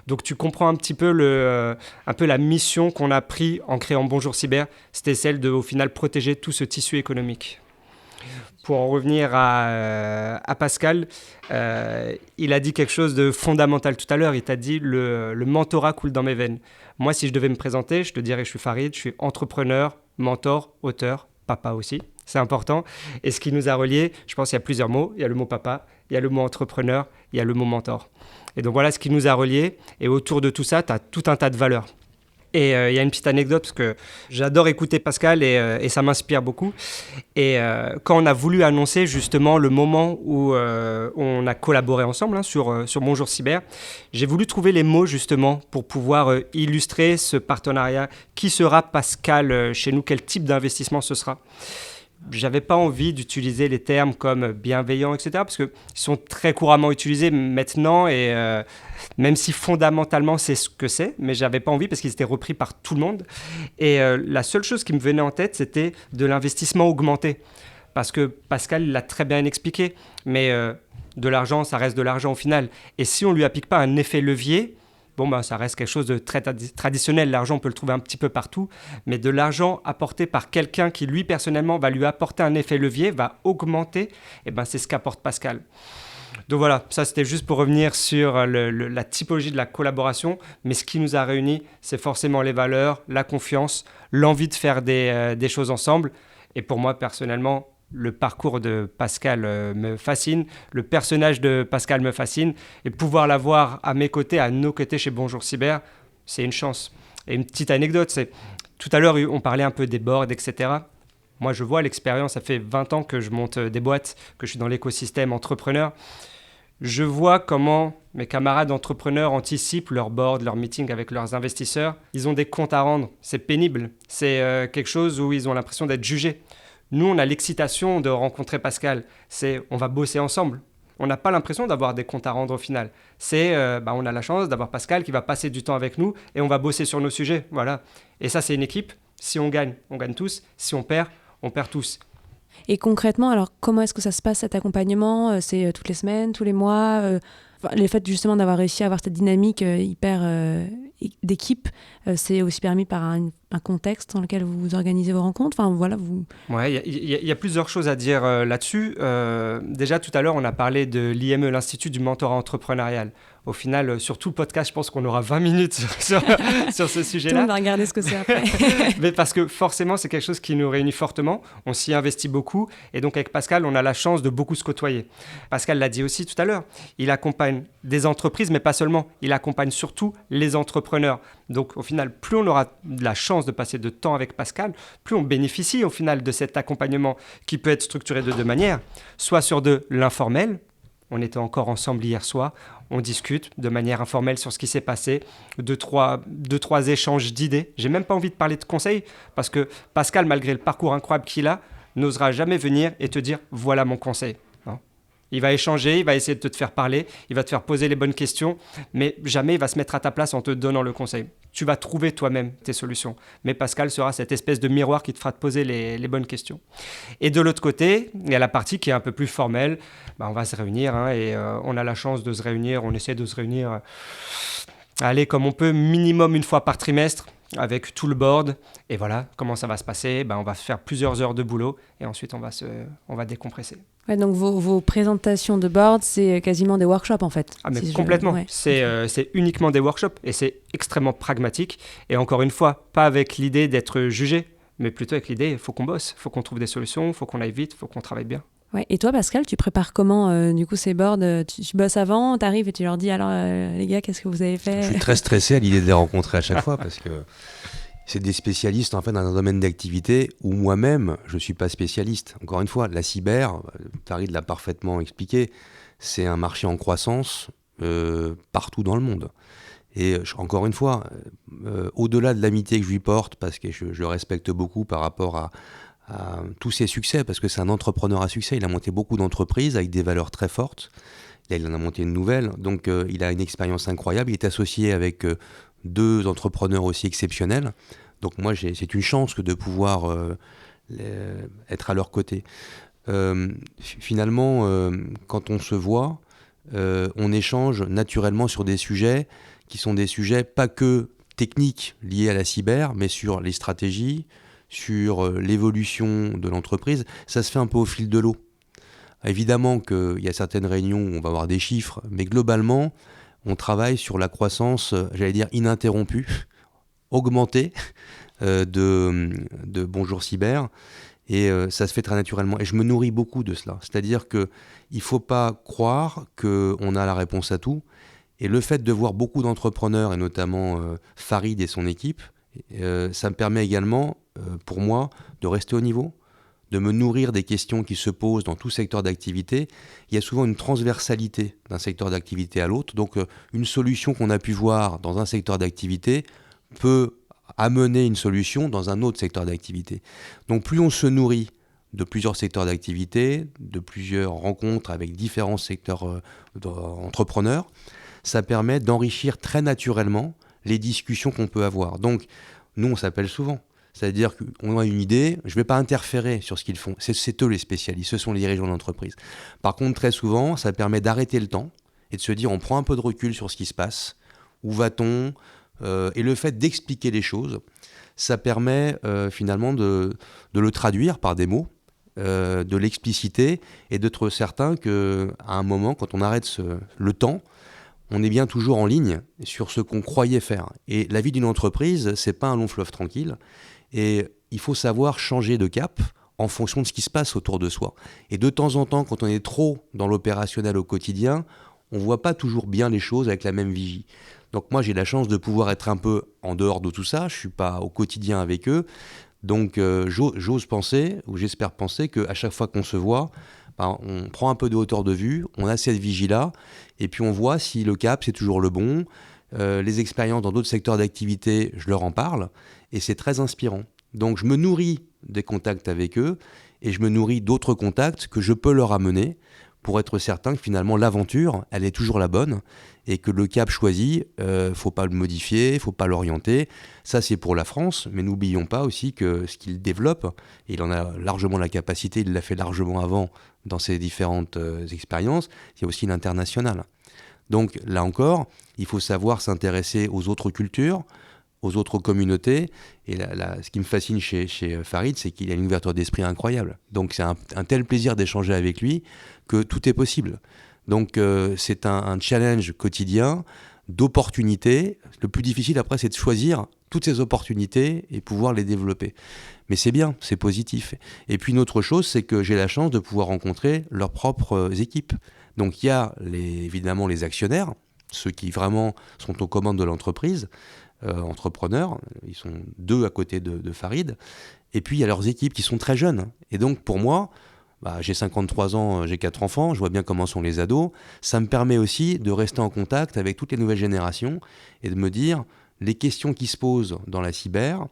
Donc tu comprends un petit peu la mission qu'on a pris en créant Bonjour Cyber. C'était celle de, au final, protéger tout ce tissu économique. Pour en revenir à Pascal, il a dit quelque chose de fondamental tout à l'heure. Il t'a dit le mentorat coule dans mes veines. Moi, si je devais me présenter, je te dirais que je suis Farid, je suis entrepreneur, mentor, auteur, papa aussi. C'est important. Et ce qui nous a reliés, je pense qu'il y a plusieurs mots. Il y a le mot papa, il y a le mot entrepreneur, il y a le mot mentor. Et donc voilà ce qui nous a reliés. Et autour de tout ça, tu as tout un tas de valeurs. Et il y a une petite anecdote parce que j'adore écouter Pascal et ça m'inspire beaucoup. Et quand on a voulu annoncer justement le moment où on a collaboré ensemble sur Bonjour Cyber, j'ai voulu trouver les mots justement pour pouvoir illustrer ce partenariat. Qui sera Pascal chez nous? Quel type d'investissement ce sera? J'avais pas envie d'utiliser les termes comme bienveillant, etc. parce qu'ils sont très couramment utilisés maintenant et même si fondamentalement c'est ce que c'est, mais j'avais pas envie parce qu'ils étaient repris par tout le monde. Et la seule chose qui me venait en tête, c'était de l'investissement augmenté. Parce que Pascal l'a très bien expliqué, mais de l'argent, ça reste de l'argent au final. Et si on lui applique pas un effet levier, ça reste quelque chose de très traditionnel. L'argent, on peut le trouver un petit peu partout. Mais de l'argent apporté par quelqu'un qui, lui, personnellement, va lui apporter un effet levier, va augmenter, c'est ce qu'apporte Pascal. Donc voilà, ça c'était juste pour revenir sur la typologie de la collaboration. Mais ce qui nous a réunis, c'est forcément les valeurs, la confiance, l'envie de faire des choses ensemble. Et pour moi, personnellement, le parcours de Pascal me fascine, le personnage de Pascal me fascine, et pouvoir l'avoir à mes côtés, à nos côtés chez Bonjour Cyber, c'est une chance. Et une petite anecdote, c'est tout à l'heure on parlait un peu des boards, etc. Moi, je vois l'expérience, ça fait 20 ans que je monte des boîtes, que je suis dans l'écosystème entrepreneur. Je vois comment mes camarades entrepreneurs anticipent leur board, leur meeting avec leurs investisseurs. Ils ont des comptes à rendre, c'est pénible, c'est quelque chose où ils ont l'impression d'être jugés. Nous, on a l'excitation de rencontrer Pascal, c'est on va bosser ensemble. On n'a pas l'impression d'avoir des comptes à rendre au final. On a la chance d'avoir Pascal qui va passer du temps avec nous et on va bosser sur nos sujets. Voilà. Et ça, c'est une équipe. Si on gagne tous. Si on perd tous. Et concrètement, alors comment est-ce que ça se passe cet accompagnement ? C'est toutes les semaines, tous les mois le fait justement d'avoir réussi à avoir cette dynamique hyper d'équipe, c'est aussi permis par un contexte dans lequel vous organisez vos rencontres. Enfin voilà, vous. Ouais, il y a plusieurs choses à dire là-dessus. Déjà tout à l'heure, on a parlé de l'IME, l'Institut du mentorat entrepreneurial. Au final, sur tout le podcast, je pense qu'on aura 20 minutes sur ce sujet-là. Tout le monde va regarder ce que c'est après. Mais parce que forcément, c'est quelque chose qui nous réunit fortement. On s'y investit beaucoup. Et donc, avec Pascal, on a la chance de beaucoup se côtoyer. Pascal l'a dit aussi tout à l'heure. Il accompagne des entreprises, mais pas seulement. Il accompagne surtout les entrepreneurs. Donc, au final, plus on aura de la chance de passer de temps avec Pascal, plus on bénéficie, au final, de cet accompagnement qui peut être structuré de deux manières. Soit sur de l'informel. On était encore ensemble hier soir. On discute de manière informelle sur ce qui s'est passé, deux, trois échanges d'idées. J'ai même pas envie de parler de conseils parce que Pascal, malgré le parcours incroyable qu'il a, n'osera jamais venir et te dire « voilà mon conseil ». Il va échanger, il va essayer de te faire parler, il va te faire poser les bonnes questions, mais jamais il va se mettre à ta place en te donnant le conseil. Tu vas trouver toi-même tes solutions. Mais Pascal sera cette espèce de miroir qui te fera te poser les bonnes questions. Et de l'autre côté, il y a la partie qui est un peu plus formelle. On va se réunir et on a la chance de se réunir. On essaie de se réunir comme on peut, minimum une fois par trimestre, avec tout le board. Et voilà, comment ça va se passer ? On va faire plusieurs heures de boulot et ensuite on va décompresser. Ouais, donc vos présentations de board, c'est quasiment des workshops en fait. Ah mais complètement, ouais. C'est uniquement des workshops et c'est extrêmement pragmatique. Et encore une fois, pas avec l'idée d'être jugé, mais plutôt avec l'idée, il faut qu'on bosse, il faut qu'on trouve des solutions, il faut qu'on aille vite, il faut qu'on travaille bien. Ouais. Et toi Pascal, tu prépares comment du coup ces boards tu bosses avant, tu arrives et tu leur dis alors les gars, qu'est-ce que vous avez fait ? Je suis très stressé à l'idée de les rencontrer à chaque fois parce que c'est des spécialistes en fait dans un domaine d'activité où moi-même je suis pas spécialiste. Encore une fois, la cyber, Farid l'a parfaitement expliqué, c'est un marché en croissance partout dans le monde. Et encore une fois, au-delà de l'amitié que je lui porte, parce que je le respecte beaucoup par rapport à tous ses succès, parce que c'est un entrepreneur à succès, il a monté beaucoup d'entreprises avec des valeurs très fortes. Là, il en a monté une nouvelle, donc il a une expérience incroyable. Il est associé avec deux entrepreneurs aussi exceptionnels. Donc moi, c'est une chance que de pouvoir être à leur côté. Finalement, quand on se voit, on échange naturellement sur des sujets qui sont des sujets pas que techniques liés à la cyber, mais sur les stratégies, sur l'évolution de l'entreprise. Ça se fait un peu au fil de l'eau. Évidemment qu'il y a certaines réunions où on va avoir des chiffres, mais globalement, on travaille sur la croissance, j'allais dire ininterrompue, augmentée de Bonjour Cyber. Et ça se fait très naturellement. Et je me nourris beaucoup de cela. C'est-à-dire qu'il ne faut pas croire qu'on a la réponse à tout. Et le fait de voir beaucoup d'entrepreneurs, et notamment Farid et son équipe, ça me permet également, pour moi, de rester au niveau, de me nourrir des questions qui se posent dans tout secteur d'activité. Il y a souvent une transversalité d'un secteur d'activité à l'autre. Donc, une solution qu'on a pu voir dans un secteur d'activité peut amener une solution dans un autre secteur d'activité. Donc, plus on se nourrit de plusieurs secteurs d'activité, de plusieurs rencontres avec différents secteurs entrepreneurs, ça permet d'enrichir très naturellement les discussions qu'on peut avoir. Donc, nous, on s'appelle souvent. C'est-à-dire qu'on a une idée, je ne vais pas interférer sur ce qu'ils font. C'est eux les spécialistes, ce sont les dirigeants d'entreprise. Par contre, très souvent, ça permet d'arrêter le temps et de se dire, on prend un peu de recul sur ce qui se passe. Où va-t-on ? Et le fait d'expliquer les choses, ça permet finalement de le traduire par des mots, de l'expliciter et d'être certain qu'à un moment, quand on arrête le temps, on est bien toujours en ligne sur ce qu'on croyait faire. Et la vie d'une entreprise, c'est pas un long fleuve tranquille. Et il faut savoir changer de cap en fonction de ce qui se passe autour de soi. Et de temps en temps, quand on est trop dans l'opérationnel au quotidien, on ne voit pas toujours bien les choses avec la même vigie. Donc moi, j'ai la chance de pouvoir être un peu en dehors de tout ça. Je ne suis pas au quotidien avec eux. Donc j'ose penser, ou j'espère penser, qu'à chaque fois qu'on se voit, on prend un peu de hauteur de vue, on a cette vigie-là, et puis on voit si le cap c'est toujours le bon. Les expériences dans d'autres secteurs d'activité, je leur en parle, et c'est très inspirant. Donc je me nourris des contacts avec eux, et je me nourris d'autres contacts que je peux leur amener pour être certain que finalement l'aventure, elle est toujours la bonne, et que le cap choisi, faut pas le modifier, faut pas l'orienter. Ça c'est pour la France, mais n'oublions pas aussi que ce qu'il développe, et il en a largement la capacité, il l'a fait largement avant dans ses différentes expériences, il y a aussi l'international. Donc là encore, il faut savoir s'intéresser aux autres cultures, aux autres communautés. Et ce qui me fascine chez Farid, c'est qu'il a une ouverture d'esprit incroyable. Donc c'est un tel plaisir d'échanger avec lui que tout est possible. Donc c'est un challenge quotidien d'opportunités. Le plus difficile après, c'est de choisir toutes ces opportunités et pouvoir les développer. Mais c'est bien, c'est positif. Et puis une autre chose, c'est que j'ai la chance de pouvoir rencontrer leurs propres équipes. Donc il y a évidemment les actionnaires, ceux qui vraiment sont aux commandes de l'entreprise, entrepreneurs, ils sont 2 à côté de Farid, et puis il y a leurs équipes qui sont très jeunes. Et donc pour moi, j'ai 53 ans, j'ai 4 enfants, je vois bien comment sont les ados, ça me permet aussi de rester en contact avec toutes les nouvelles générations et de me dire, les questions qui se posent dans la cyber,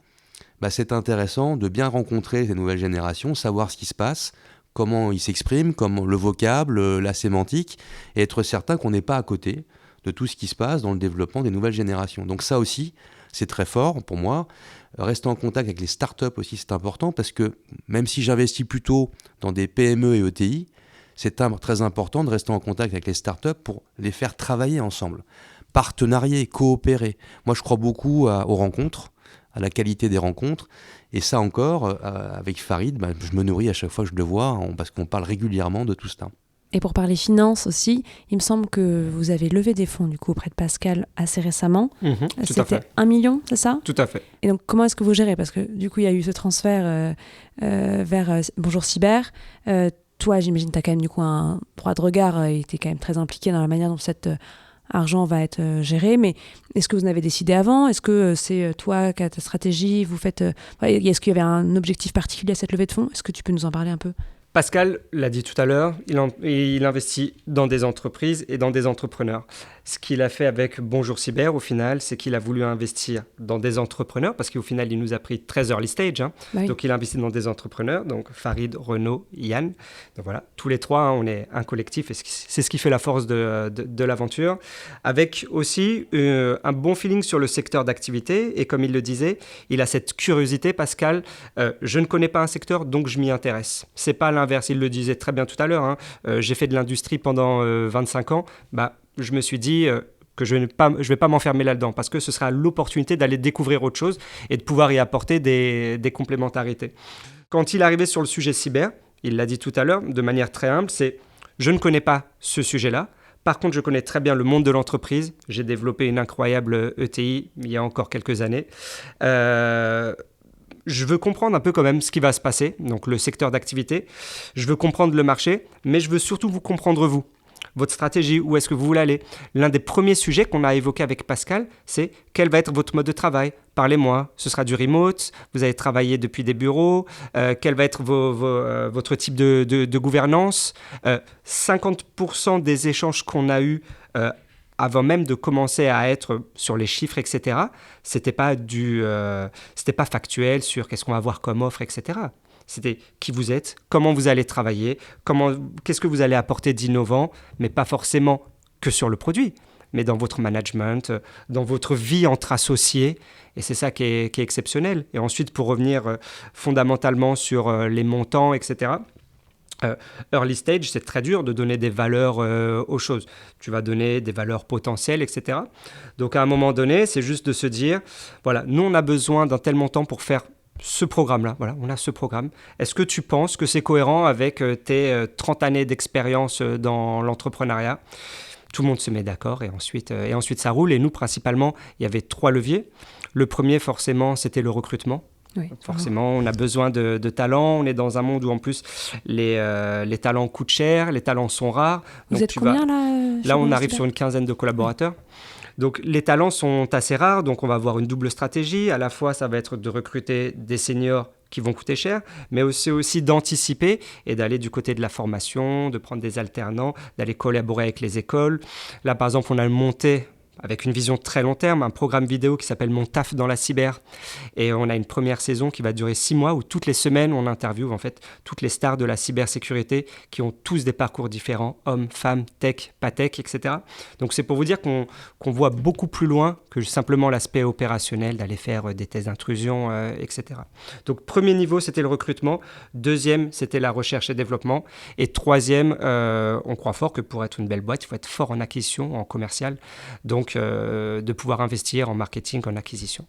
c'est intéressant de bien rencontrer ces nouvelles générations, savoir ce qui se passe, comment ils s'expriment, comment le vocable, la sémantique, et être certain qu'on n'est pas à côté de tout ce qui se passe dans le développement des nouvelles générations. Donc ça aussi, c'est très fort pour moi. Rester en contact avec les startups aussi, c'est important, parce que même si j'investis plutôt dans des PME et ETI, c'est très important de rester en contact avec les startups pour les faire travailler ensemble, partenarier, coopérer. Moi, je crois beaucoup aux rencontres, à la qualité des rencontres. Et ça encore, avec Farid, je me nourris à chaque fois que je le vois, parce qu'on parle régulièrement de tout ça. Et pour parler finances aussi, il me semble que vous avez levé des fonds du coup auprès de Pascal assez récemment. C'était 1 million, c'est ça ? Tout à fait. Et donc comment est-ce que vous gérez ? Parce que du coup il y a eu ce transfert vers Bonjour Cyber. Toi j'imagine tu as quand même du coup un droit de regard et tu es quand même très impliqué dans la manière dont cet argent va être géré. Mais est-ce que vous en avez décidé avant ? Est-ce que c'est toi qui as ta stratégie ? Est-ce qu'il y avait un objectif particulier à cette levée de fonds ? Est-ce que tu peux nous en parler un peu ? Pascal l'a dit tout à l'heure, il investit dans des entreprises et dans des entrepreneurs. Ce qu'il a fait avec Bonjour Cyber, au final, c'est qu'il a voulu investir dans des entrepreneurs, parce qu'au final, il nous a pris 13 early stage. Oui. Donc, il a investi dans des entrepreneurs, donc Farid, Renaud, Yann. Donc voilà, tous les 3, on est un collectif, et c'est ce qui fait la force de l'aventure. Avec aussi un bon feeling sur le secteur d'activité, et comme il le disait, il a cette curiosité, Pascal, je ne connais pas un secteur, donc je m'y intéresse. C'est pas l'inverse, il le disait très bien tout à l'heure, j'ai fait de l'industrie pendant 25 ans, je me suis dit que je ne vais pas m'enfermer là-dedans, parce que ce sera l'opportunité d'aller découvrir autre chose et de pouvoir y apporter des complémentarités. Quand il est arrivé sur le sujet cyber, il l'a dit tout à l'heure, de manière très humble, c'est « je ne connais pas ce sujet-là ». Par contre, je connais très bien le monde de l'entreprise. J'ai développé une incroyable ETI il y a encore quelques années. Je veux comprendre un peu quand même ce qui va se passer, donc le secteur d'activité. Je veux comprendre le marché, mais je veux surtout vous comprendre vous. Votre stratégie, où est-ce que vous voulez aller ? L'un des premiers sujets qu'on a évoqué avec Pascal, c'est quel va être votre mode de travail ? Parlez-moi, ce sera du remote, vous allez travailler depuis des bureaux, quel va être votre type de gouvernance ? 50% des échanges qu'on a eus avant même de commencer à être sur les chiffres, etc., c'était pas factuel sur qu'est-ce qu'on va avoir comme offre, etc. C'était qui vous êtes, comment vous allez travailler, qu'est-ce que vous allez apporter d'innovant, mais pas forcément que sur le produit, mais dans votre management, dans votre vie entre associés. Et c'est ça qui est exceptionnel. Et ensuite, pour revenir fondamentalement sur les montants, etc., early stage, c'est très dur de donner des valeurs aux choses. Tu vas donner des valeurs potentielles, etc. Donc, à un moment donné, c'est juste de se dire, voilà, nous, on a besoin d'un tel montant pour faire ce programme-là. Voilà, on a ce programme. Est-ce que tu penses que c'est cohérent avec tes 30 années d'expérience dans l'entrepreneuriat ? Tout le monde se met d'accord et ensuite ça roule. Et nous, principalement, il y avait 3 leviers. Le premier, forcément, c'était le recrutement. Oui, forcément, on a besoin de talents. On est dans un monde où, en plus, les talents coûtent cher, les talents sont rares. Vous êtes combien là ? Là, on arrive sur une quinzaine de collaborateurs. Oui. Donc, les talents sont assez rares. Donc, on va avoir une double stratégie. À la fois, ça va être de recruter des seniors qui vont coûter cher, mais aussi d'anticiper et d'aller du côté de la formation, de prendre des alternants, d'aller collaborer avec les écoles. Là, par exemple, on a monté, avec une vision très long terme, un programme vidéo qui s'appelle Mon taf dans la cyber. Et on a une première saison qui va durer 6 mois où toutes les semaines, on interviewe en fait toutes les stars de la cybersécurité qui ont tous des parcours différents, hommes, femmes, tech, pas tech, etc. Donc c'est pour vous dire qu'on voit beaucoup plus loin que simplement l'aspect opérationnel, d'aller faire des tests d'intrusion, etc. Donc premier niveau, c'était le recrutement. Deuxième, c'était la recherche et développement. Et troisième, on croit fort que pour être une belle boîte, il faut être fort en acquisition, en commercial. Donc de pouvoir investir en marketing, en acquisition.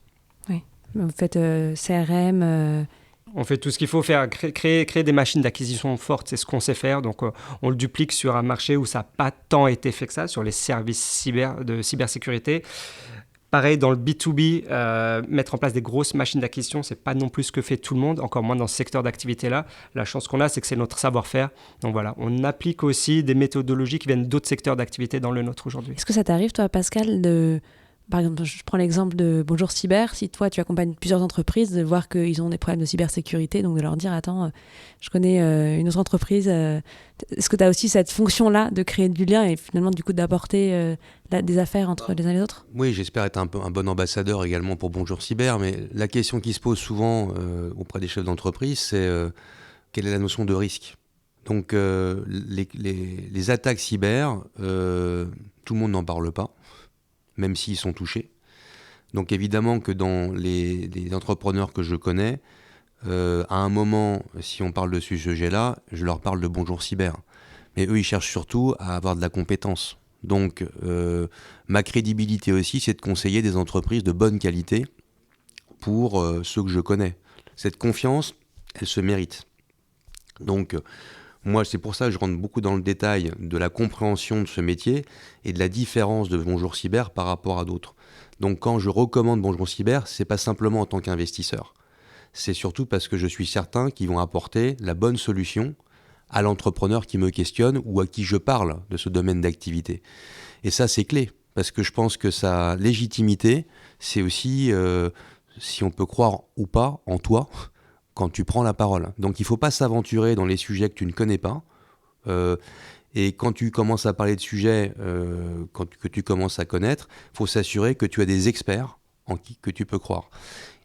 Oui, vous faites CRM. On fait tout ce qu'il faut faire, créer des machines d'acquisition fortes, c'est ce qu'on sait faire. Donc on le duplique sur un marché où ça n'a pas tant été fait que ça, sur les services de cybersécurité. Pareil, dans le B2B, mettre en place des grosses machines d'acquisition, ce n'est pas non plus ce que fait tout le monde, encore moins dans ce secteur d'activité-là. La chance qu'on a, c'est que c'est notre savoir-faire. Donc voilà, on applique aussi des méthodologies qui viennent d'autres secteurs d'activité dans le nôtre aujourd'hui. Est-ce que ça t'arrive, toi, Pascal, par exemple, je prends l'exemple de Bonjour Cyber, si toi, tu accompagnes plusieurs entreprises, de voir qu'ils ont des problèmes de cybersécurité, donc de leur dire, attends, je connais une autre entreprise, est-ce que tu as aussi cette fonction-là de créer du lien et finalement, du coup, d'apporter des affaires entre les uns et les autres ? Oui, j'espère être un bon ambassadeur également pour Bonjour Cyber, mais la question qui se pose souvent auprès des chefs d'entreprise, c'est quelle est la notion de risque ? Donc, les attaques cyber, tout le monde n'en parle pas, même s'ils sont touchés. Donc évidemment que dans les entrepreneurs que je connais, à un moment, si on parle de ce sujet-là, je leur parle de Bonjour Cyber. Mais eux, ils cherchent surtout à avoir de la compétence. Donc ma crédibilité aussi, c'est de conseiller des entreprises de bonne qualité pour ceux que je connais. Cette confiance, elle se mérite. Donc moi, c'est pour ça que je rentre beaucoup dans le détail de la compréhension de ce métier et de la différence de Bonjour Cyber par rapport à d'autres. Donc quand je recommande Bonjour Cyber, c'est pas simplement en tant qu'investisseur. C'est surtout parce que je suis certain qu'ils vont apporter la bonne solution à l'entrepreneur qui me questionne ou à qui je parle de ce domaine d'activité. Et ça, c'est clé, parce que je pense que sa légitimité, c'est aussi, si on peut croire ou pas en toi, quand tu prends la parole. Donc il ne faut pas s'aventurer dans les sujets que tu ne connais pas. Et quand tu commences à parler de sujets que tu commences à connaître, il faut s'assurer que tu as des experts en qui que tu peux croire.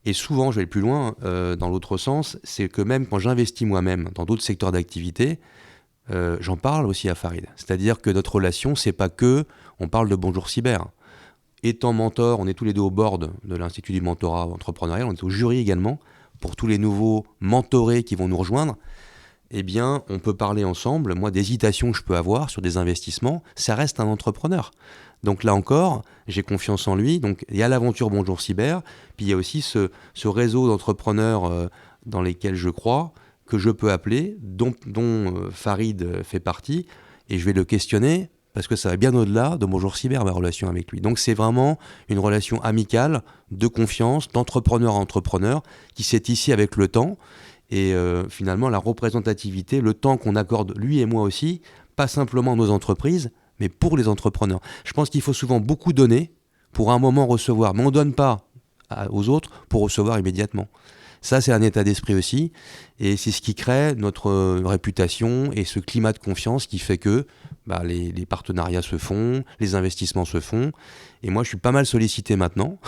Et souvent, je vais plus loin, dans l'autre sens, c'est que même quand j'investis moi-même dans d'autres secteurs d'activité, j'en parle aussi à Farid. C'est-à-dire que notre relation, c'est pas que on parle de Bonjour Cyber. Étant mentor, on est tous les deux au board de l'Institut du mentorat entrepreneurial, on est au jury également, pour tous les nouveaux mentorés qui vont nous rejoindre, eh bien, on peut parler ensemble. Moi, d'hésitation que je peux avoir sur des investissements, ça reste un entrepreneur. Donc là encore, j'ai confiance en lui. Donc il y a l'aventure Bonjour Cyber, puis il y a aussi ce réseau d'entrepreneurs dans lesquels je crois, que je peux appeler, dont Farid fait partie, et je vais le questionner, parce que ça va bien au-delà de Bonjour Cyber, ma relation avec lui. Donc c'est vraiment une relation amicale, de confiance, d'entrepreneur à entrepreneur, qui s'est tissée avec le temps, et finalement la représentativité, le temps qu'on accorde, lui et moi aussi, pas simplement à nos entreprises, mais pour les entrepreneurs. Je pense qu'il faut souvent beaucoup donner pour un moment recevoir, mais on ne donne pas aux autres pour recevoir immédiatement. Ça, c'est un état d'esprit aussi, et c'est ce qui crée notre réputation et ce climat de confiance qui fait que les partenariats se font, les investissements se font, et moi je suis pas mal sollicité maintenant,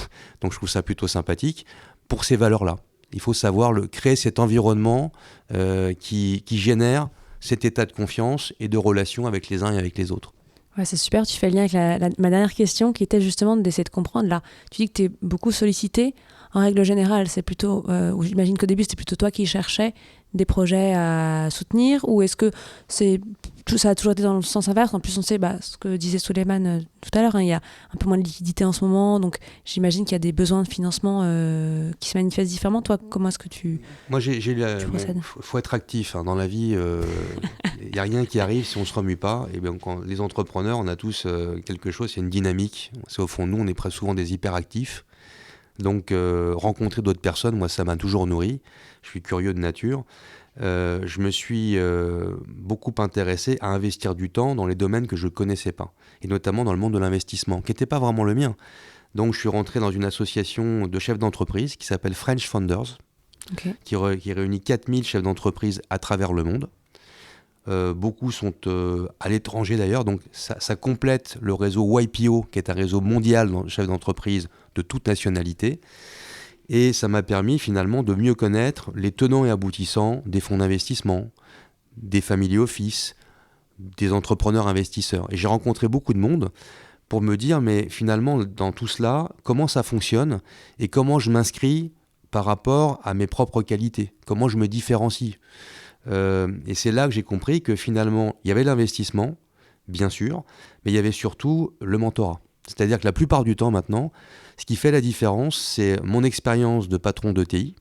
donc je trouve ça plutôt sympathique, pour ces valeurs-là. Il faut savoir créer cet environnement qui génère cet état de confiance et de relation avec les uns et avec les autres. Ouais, c'est super, tu fais le lien avec ma dernière question qui était justement d'essayer de comprendre. Là, tu dis que tu es beaucoup sollicité. En règle générale, c'est plutôt, ou j'imagine qu'au début, c'était plutôt toi qui cherchais des projets à soutenir, ou est-ce que ça a toujours été dans le sens inverse ? En plus, on sait ce que disait Souleymane tout à l'heure, il y a un peu moins de liquidité en ce moment, donc j'imagine qu'il y a des besoins de financement qui se manifestent différemment. Toi, comment est-ce que tu procèdes ? Faut être actif dans la vie. Il n'y a rien qui arrive si on ne se remue pas. Et bien, quand les entrepreneurs, on a tous quelque chose, c'est une dynamique. C'est au fond de nous, on est très souvent des hyperactifs. Donc rencontrer d'autres personnes, moi ça m'a toujours nourri, je suis curieux de nature. Je me suis beaucoup intéressé à investir du temps dans les domaines que je ne connaissais pas, et notamment dans le monde de l'investissement, qui n'était pas vraiment le mien. Donc je suis rentré dans une association de chefs d'entreprise qui s'appelle French Founders, qui réunit 4000 chefs d'entreprise à travers le monde. Beaucoup sont à l'étranger d'ailleurs, donc ça complète le réseau YPO, qui est un réseau mondial de chefs d'entreprise de toute nationalité. Et ça m'a permis finalement de mieux connaître les tenants et aboutissants des fonds d'investissement, des family office, des entrepreneurs investisseurs. Et j'ai rencontré beaucoup de monde pour me dire, mais finalement, dans tout cela, comment ça fonctionne et comment je m'inscris par rapport à mes propres qualités, comment je me différencie. Et c'est là que j'ai compris que finalement, il y avait l'investissement, bien sûr, mais il y avait surtout le mentorat. C'est-à-dire que la plupart du temps maintenant, ce qui fait la différence, c'est mon expérience de patron de TI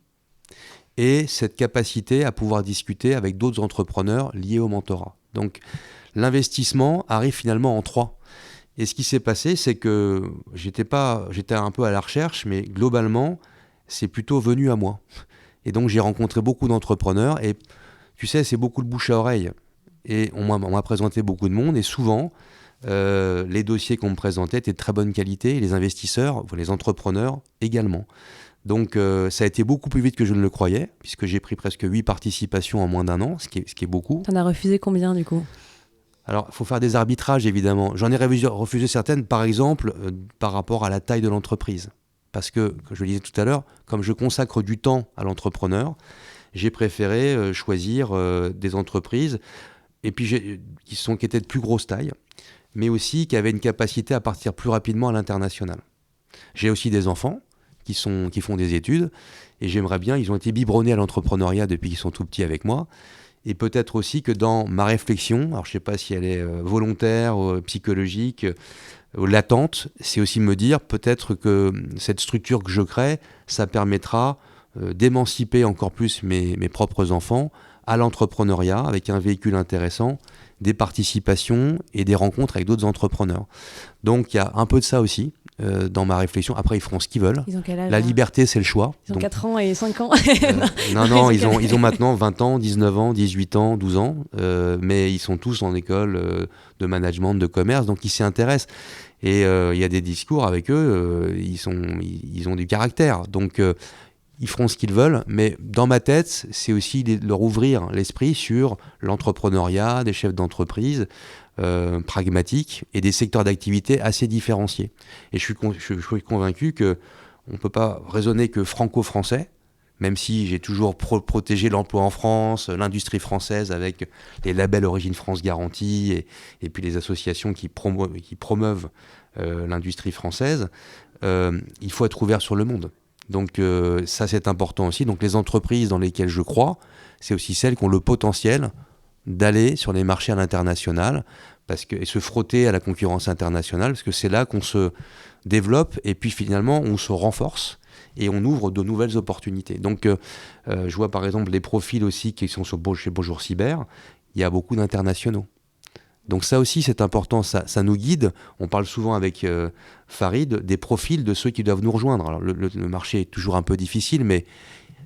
et cette capacité à pouvoir discuter avec d'autres entrepreneurs liés au mentorat. Donc l'investissement arrive finalement en 3. Et ce qui s'est passé, c'est que j'étais un peu à la recherche, mais globalement, c'est plutôt venu à moi. Et donc j'ai rencontré beaucoup d'entrepreneurs et tu sais, c'est beaucoup le bouche à oreille. Et on m'a présenté beaucoup de monde et souvent, les dossiers qu'on me présentait étaient de très bonne qualité et les investisseurs, les entrepreneurs également. Donc ça a été beaucoup plus vite que je ne le croyais, puisque j'ai pris presque 8 participations en moins d'un an, ce qui est beaucoup. T'en as refusé combien du coup ? Alors, il faut faire des arbitrages, évidemment. J'en ai refusé certaines, par exemple, par rapport à la taille de l'entreprise. Parce que, comme je le disais tout à l'heure, comme je consacre du temps à l'entrepreneur, j'ai préféré choisir des entreprises et puis qui étaient de plus grosse taille, mais aussi qui avaient une capacité à partir plus rapidement à l'international. J'ai aussi des enfants qui font des études et j'aimerais bien, ils ont été biberonnés à l'entrepreneuriat depuis qu'ils sont tout petits avec moi. Et peut-être aussi que dans ma réflexion, alors je ne sais pas si elle est volontaire, psychologique, latente, c'est aussi me dire peut-être que cette structure que je crée, ça permettra d'émanciper encore plus mes propres enfants à l'entrepreneuriat avec un véhicule intéressant, des participations et des rencontres avec d'autres entrepreneurs. Donc il y a un peu de ça aussi dans ma réflexion. Après, ils feront ce qu'ils veulent. Ils ont quel âge, La liberté, c'est le choix. Ils ont 4 ans et 5 ans. Non, ils ont maintenant 20 ans, 19 ans, 18 ans, 12 ans, mais ils sont tous en école de management, de commerce, donc ils s'y intéressent. Et il y a des discours avec eux, ils ont du caractère. Donc ils feront ce qu'ils veulent, mais dans ma tête, c'est aussi leur ouvrir l'esprit sur l'entrepreneuriat, des chefs d'entreprise pragmatiques et des secteurs d'activité assez différenciés. Et je suis convaincu qu'on ne peut pas raisonner que franco-français, même si j'ai toujours protégé l'emploi en France, l'industrie française avec les labels Origine France Garantie et puis les associations qui promeuvent l'industrie française. Il faut être ouvert sur le monde. Donc ça, c'est important aussi. Donc les entreprises dans lesquelles je crois, c'est aussi celles qui ont le potentiel d'aller sur les marchés à l'international et se frotter à la concurrence internationale, parce que c'est là qu'on se développe et puis finalement on se renforce et on ouvre de nouvelles opportunités. Donc je vois par exemple les profils aussi qui sont chez Bonjour Cyber, il y a beaucoup d'internationaux. Donc ça aussi c'est important, ça nous guide. On parle souvent avec Farid des profils de ceux qui doivent nous rejoindre. Alors le marché est toujours un peu difficile, mais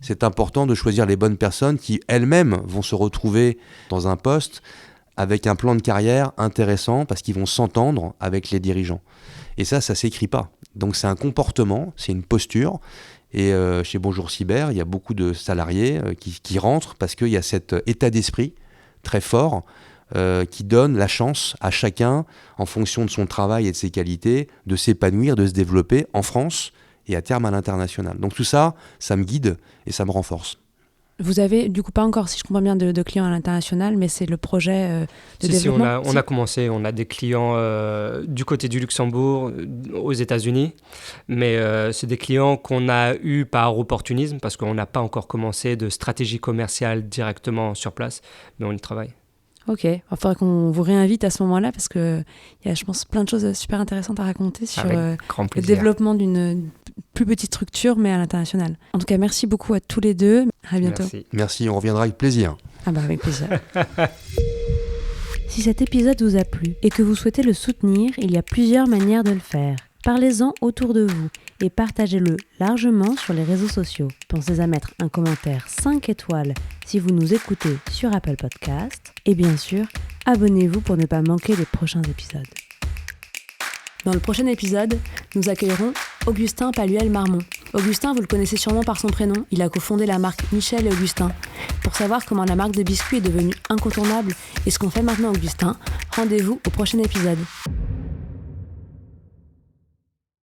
c'est important de choisir les bonnes personnes qui elles-mêmes vont se retrouver dans un poste avec un plan de carrière intéressant parce qu'ils vont s'entendre avec les dirigeants. Et ça s'écrit pas. Donc c'est un comportement, c'est une posture. Et chez Bonjour Cyber, il y a beaucoup de salariés qui rentrent parce qu'il y a cet état d'esprit très fort qui donne la chance à chacun, en fonction de son travail et de ses qualités, de s'épanouir, de se développer en France et à terme à l'international. Donc tout ça, ça me guide et ça me renforce. Vous avez, du coup, pas encore, si je comprends bien, de clients à l'international, mais c'est le projet de développement. On a commencé. On a des clients du côté du Luxembourg, aux États-Unis, mais c'est des clients qu'on a eus par opportunisme, parce qu'on n'a pas encore commencé de stratégie commerciale directement sur place, mais on y travaille. Ok, il faudrait qu'on vous réinvite à ce moment-là, parce qu'il y a, je pense, plein de choses super intéressantes à raconter sur le développement d'une plus petite structure, mais à l'international. En tout cas, merci beaucoup à tous les deux. À bientôt. Merci, on reviendra avec plaisir. Ah bah avec plaisir. Si cet épisode vous a plu et que vous souhaitez le soutenir, il y a plusieurs manières de le faire. Parlez-en autour de vous et partagez-le largement sur les réseaux sociaux. Pensez à mettre un commentaire 5 étoiles si vous nous écoutez sur Apple Podcast. Et bien sûr, abonnez-vous pour ne pas manquer les prochains épisodes. Dans le prochain épisode, nous accueillerons Augustin Paluel-Marmont. Augustin, vous le connaissez sûrement par son prénom. Il a cofondé la marque Michel et Augustin. Pour savoir comment la marque de biscuits est devenue incontournable et ce qu'on fait maintenant Augustin, rendez-vous au prochain épisode.